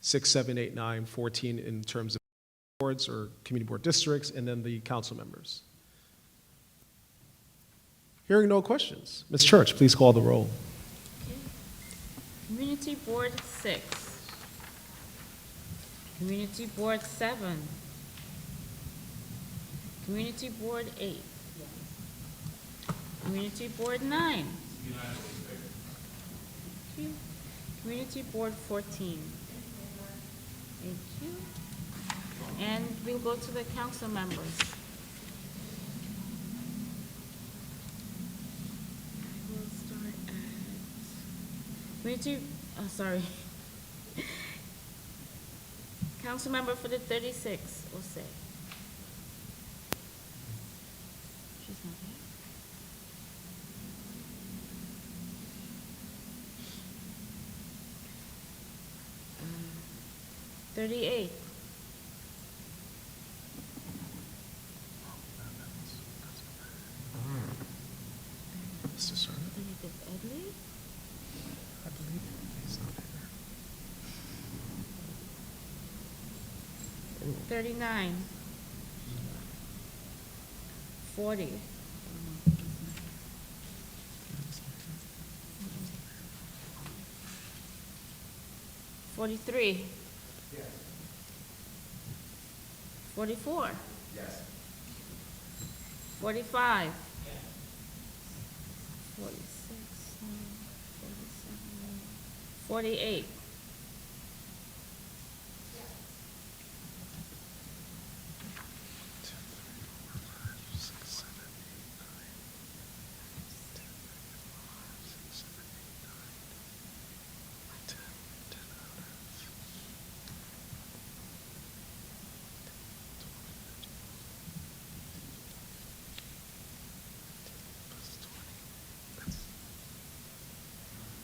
6, 7, 8, 9, 14 in terms of boards or community board districts, and then the council members. Hearing no questions. Ms. Church, please call the roll. Okay. Community Board 6. Community Board 7. Community Board 8. Community Board 9. Thank you. Community Board 14. Thank you. And we'll go to the council members. We'll start at community, sorry. Council member for the 36, we'll say. She's not here. 38. Mr. Sir? Edley? I believe he's not here. 39. 40. 43. Yes. 44. Yes. 45. 46. 47. 48.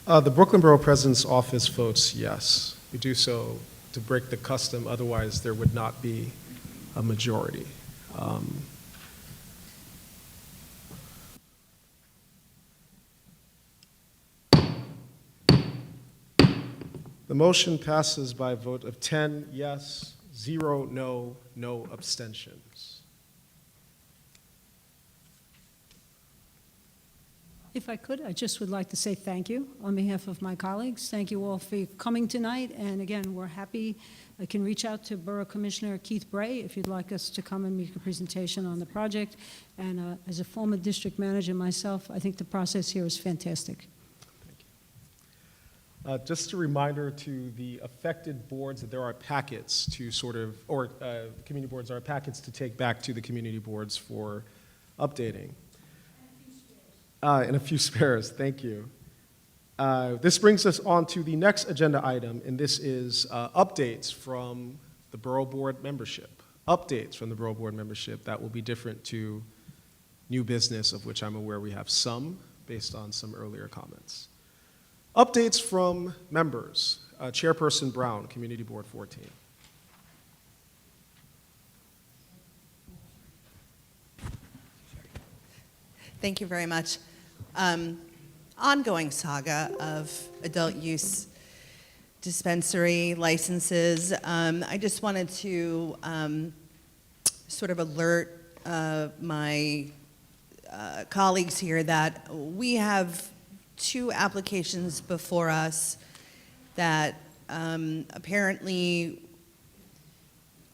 The Brooklyn Borough President's Office votes yes. We do so to break the custom, otherwise there would not be a majority. The motion passes by a vote of 10 yes, 0 no, no abstentions. If I could, I just would like to say thank you on behalf of my colleagues. Thank you all for coming tonight, and again, we're happy. I can reach out to Borough Commissioner Keith Bray if you'd like us to come and make a presentation on the project. And as a former district manager myself, I think the process here is fantastic. Just a reminder to the affected boards that there are packets to community boards, there are packets to take back to the community boards for updating. And a few spares, thank you. This brings us on to the next agenda item, and this is updates from the Borough Board membership. Updates from the Borough Board membership that will be different to new business, of which I'm aware we have some, based on some earlier comments. Updates from members. Chairperson Brown, Community Board 14. Thank you very much. Ongoing saga of adult use dispensary licenses. I just wanted to sort of alert my colleagues here that we have 2 applications before us that apparently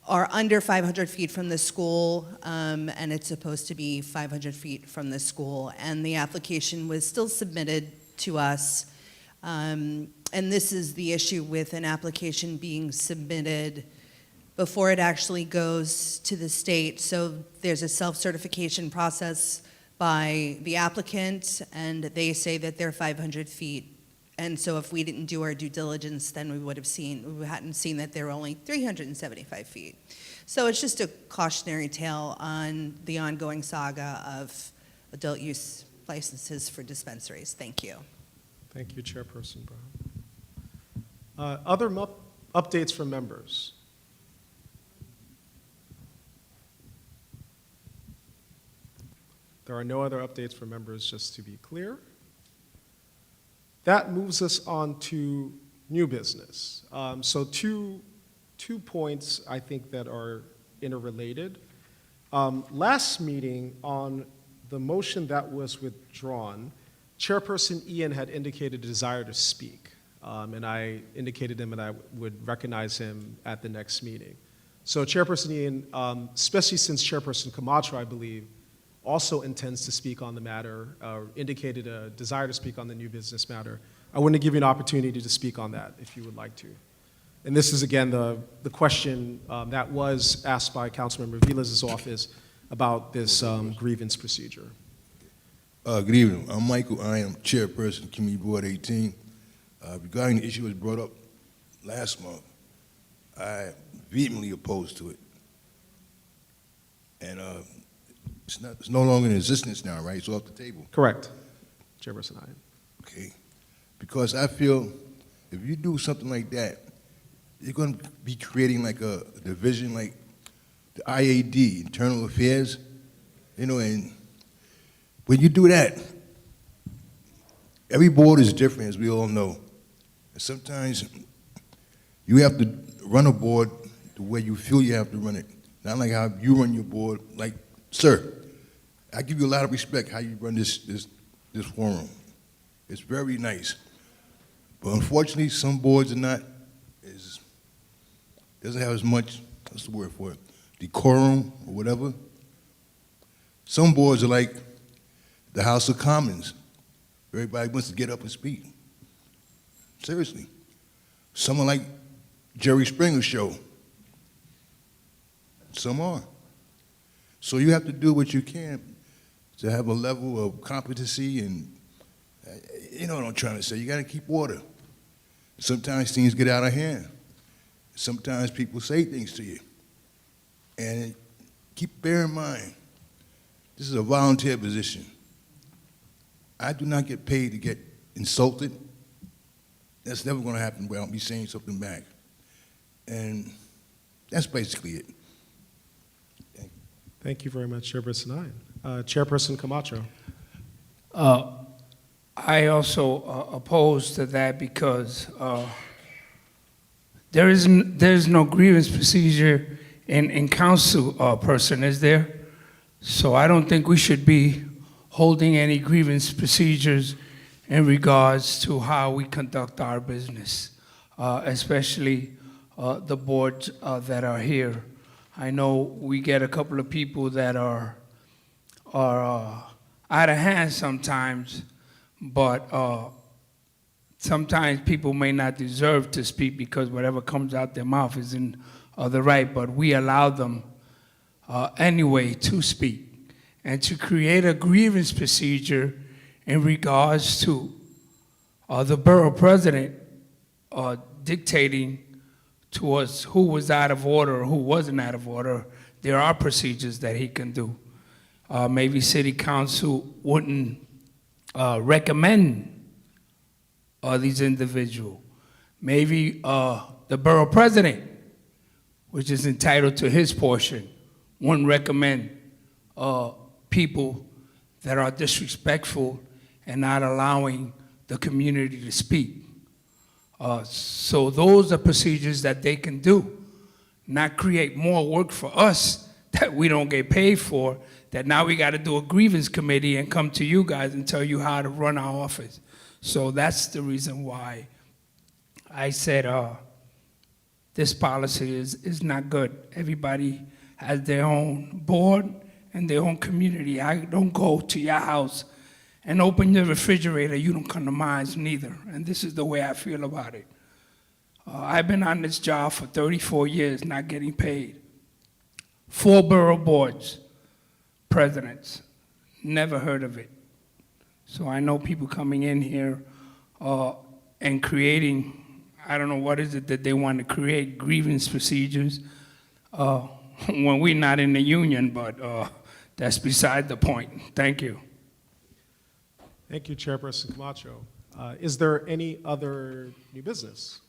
are under 500 feet from the school, and it's supposed to be 500 feet from the school. And the application was still submitted to us. And this is the issue with an application being submitted before it actually goes to the state. So there's a self-certification process by the applicant, and they say that they're 500 feet. And so if we didn't do our due diligence, then we hadn't seen that they're only 375 feet. So it's just a cautionary tale on the ongoing saga of adult use licenses for dispensaries. Thank you. Thank you, Chairperson Brown. Other updates from members. There are no other updates from members, just to be clear. That moves us on to new business. So two points I think that are interrelated. Last meeting on the motion that was withdrawn, Chairperson Ian had indicated a desire to speak, and I indicated him that I would recognize him at the next meeting. So Chairperson Ian, especially since Chairperson Camacho, I believe, also intends to speak on the matter, indicated a desire to speak on the new business matter, I want to give you an opportunity to speak on that if you would like to. And this is, again, the question that was asked by Councilmember Vilas' office about this grievance procedure. Good evening. I'm Michael. I am Chairperson, Community Board 18. Regarding the issue that was brought up last month, I vehemently opposed to it. And it's no longer in existence now, right? It's off the table. Correct. Chairperson Ian. Okay. Because I feel if you do something like that, you're going to be creating like a division like the IAD, Internal Affairs, you know, and when you do that, every board is different, as we all know. And sometimes you have to run a board the way you feel you have to run it. Not like how you run your board. Like, sir, I give you a lot of respect how you run this forum. It's very nice. But unfortunately, some boards are not doesn't have as much, what's the word for it, decorum or whatever. Some boards are like the House of Commons. Everybody wants to get up and speak. Seriously. Some are like Jerry Springer's show. Some are. So you have to do what you can to have a level of competency and, you know what I'm trying to say, you got to keep order. Sometimes things get out of hand. Sometimes people say things to you. And bear in mind, this is a volunteer position. I do not get paid to get insulted. That's never going to happen without me saying something back. And that's basically it. Thank you. Thank you very much, Chairperson Ian. Chairperson Camacho. I also oppose to that because there's no grievance procedure in council person, is there? So I don't think we should be holding any grievance procedures in regards to how we conduct our business, especially the boards that are here. I know we get a couple of people that are out of hand sometimes, but sometimes people may not deserve to speak because whatever comes out their mouth isn't the right, but we allow them anyway to speak. And to create a grievance procedure in regards to the borough president dictating to us who was out of order or who wasn't out of order, there are procedures that he can do. Maybe city council wouldn't recommend these individuals. Maybe the borough president, which is entitled to his portion, wouldn't recommend people that are disrespectful and not allowing the community to speak. So those are procedures that they can do, not create more work for us that we don't get paid for, that now we got to do a grievance committee and come to you guys and tell you how to run our office. So that's the reason why I said this policy is not good. Everybody has their own board and their own community. I don't go to your house and open your refrigerator. You don't come to mine neither. And this is the way I feel about it. I've been on this job for 34 years, not getting paid. 4 borough boards, presidents, never heard of it. So I know people coming in here and creating, I don't know what is it that they want to create, grievance procedures, when we're not in the union, but that's beside the point. Thank you. Thank you, Chairperson Camacho. Is there any other new business?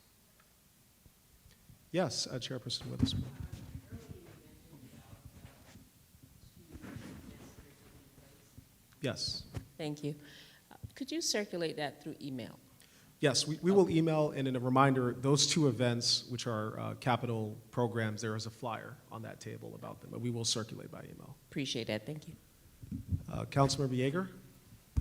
Yes, Chairperson Witherspoon. Yes. Thank you. Could you circulate that through email? Yes, we will email, and in a reminder, those 2 events, which are capital programs, there is a flyer on that table about them, but we will circulate by email. Appreciate that. Thank you. Councilmember Yeager?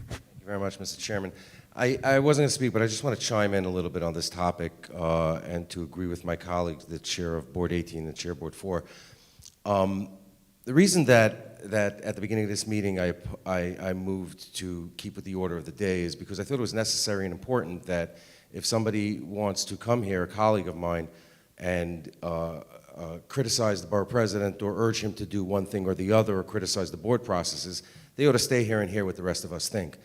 Thank you very much, Mr. Chairman. I wasn't going to speak, but I just want to chime in a little bit on this topic and to agree with my colleague, the chair of Board 18 and the chair of Board 4. The reason that at the beginning of this meeting I moved to keep with the order of the day is because I thought it was necessary and important that if somebody wants to come here, a colleague of mine, and criticize the borough president or urge him to do one thing or the other or criticize the board processes, they ought to stay here and hear what the rest of us think.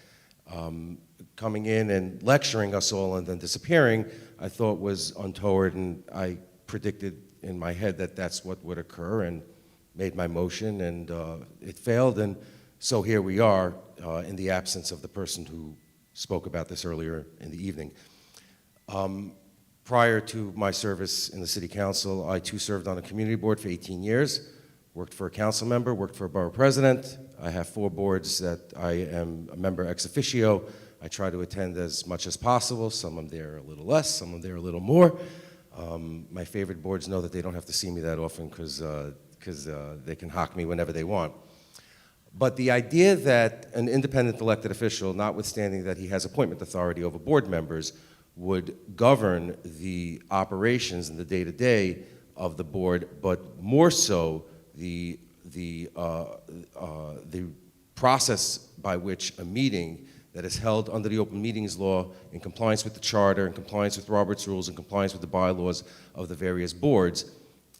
Coming in and lecturing us all and then disappearing, I thought was untoward, and I predicted in my head that that's what would occur and made my motion, and it failed, and so here we are in the absence of the person who spoke about this earlier in the evening. Prior to my service in the City Council, I too served on a community board for 18 years, worked for a council member, worked for a borough president. I have 4 boards that I am a member ex officio. I try to attend as much as possible. Some I'm there a little less, some I'm there a little more. My favorite boards know that they don't have to see me that often because they can hawk me whenever they want. But the idea that an independent elected official, notwithstanding that he has appointment authority over board members, would govern the operations and the day-to-day of the board, but more so the process by which a meeting that is held under the Open Meetings Law in compliance with the Charter, in compliance with Robert's Rules, in compliance with the bylaws of the various boards,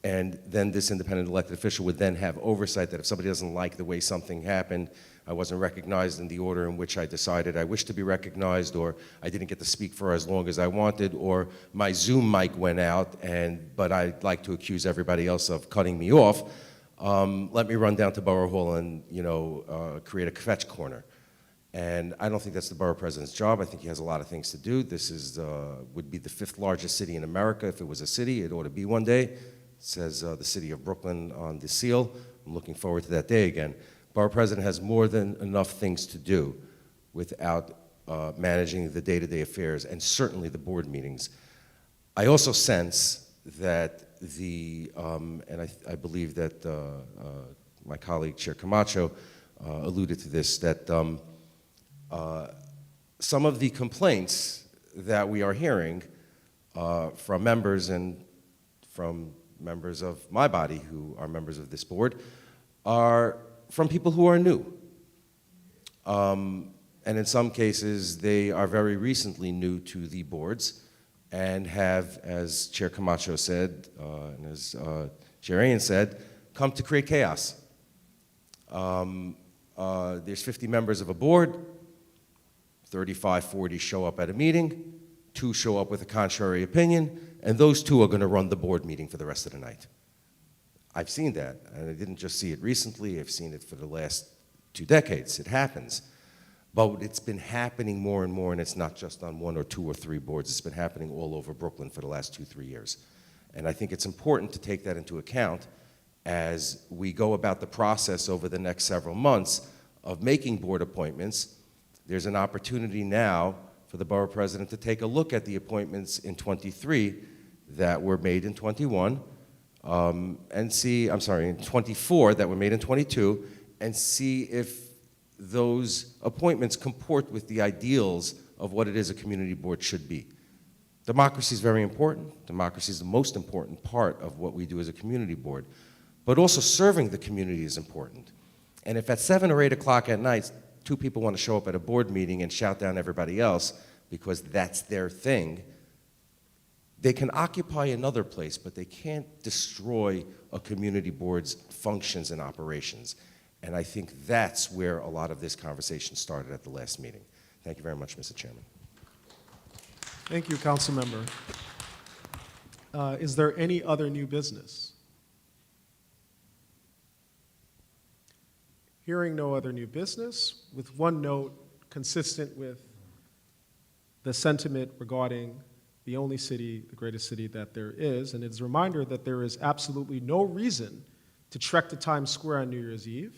and then this independent elected official would then have oversight that if somebody doesn't like the way something happened, I wasn't recognized in the order in which I decided I wished to be recognized, or I didn't get to speak for as long as I wanted, or my Zoom mic went out, but I'd like to accuse everybody else of cutting me off, let me run down to Borough Hall and create a fetch corner. And I don't think that's the borough president's job. I think he has a lot of things to do. This would be the 5th largest city in America. If it was a city, it ought to be one day. It says the city of Brooklyn on the seal. I'm looking forward to that day again. Borough president has more than enough things to do without managing the day-to-day affairs, and certainly the board meetings. I also sense that and I believe that my colleague, Chair Camacho, alluded to this, that Some of the complaints that we are hearing from members and from members of my body who are members of this board are from people who are new. And in some cases, they are very recently new to the boards and have, as Chair Camacho said, and as Chair Ayan said, come to create chaos. There's 50 members of a board, 35, 40 show up at a meeting, 2 show up with a contrary opinion, and those 2 are going to run the board meeting for the rest of the night. I've seen that, and I didn't just see it recently, I've seen it for the last 2 decades. It happens. But it's been happening more and more, and it's not just on 1 or 2 or 3 boards. It's been happening all over Brooklyn for the last 2-3 years. And I think it's important to take that into account as we go about the process over the next several months of making board appointments. There's an opportunity now for the borough president to take a look at the appointments in 23 that were made in 21, and see, I'm sorry, in 24 that were made in 22, and see if those appointments comport with the ideals of what it is a community board should be. Democracy is very important. Democracy is the most important part of what we do as a community board. But also serving the community is important. And if at 7 or 8 o'clock at night, 2 people want to show up at a board meeting and shout down everybody else because that's their thing, they can occupy another place, but they can't destroy a community board's functions and operations. And I think that's where a lot of this conversation started at the last meeting. Thank you very much, Mr. Chairman. Thank you, Council Member. Is there any other new business? Hearing no other new business, with one note consistent with the sentiment regarding the only city, the greatest city that there is, and it's a reminder that there is absolutely no reason to trek to Times Square on New Year's Eve.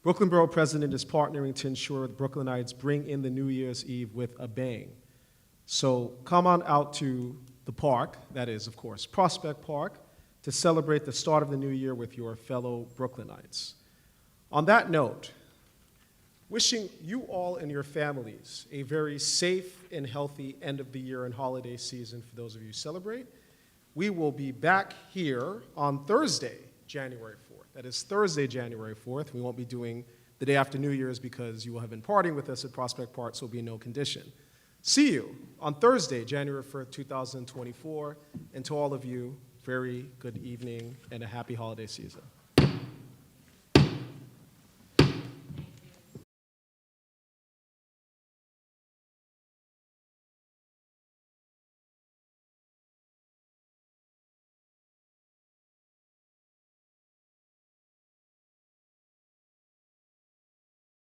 Brooklyn Borough President is partnering to ensure the Brooklynites bring in the New Year's Eve with a bang. So come on out to the park, that is, of course, Prospect Park, to celebrate the start of the new year with your fellow Brooklynites. On that note, wishing you all and your families a very safe and healthy end of the year and holiday season for those of you who celebrate. We will be back here on Thursday, January 4th. That is Thursday, January 4th. We won't be doing the day after New Year's because you will have been partying with us at Prospect Park, so we'll be in no condition. See you on Thursday, January 4th, 2024. And to all of you, very good evening and a happy holiday season.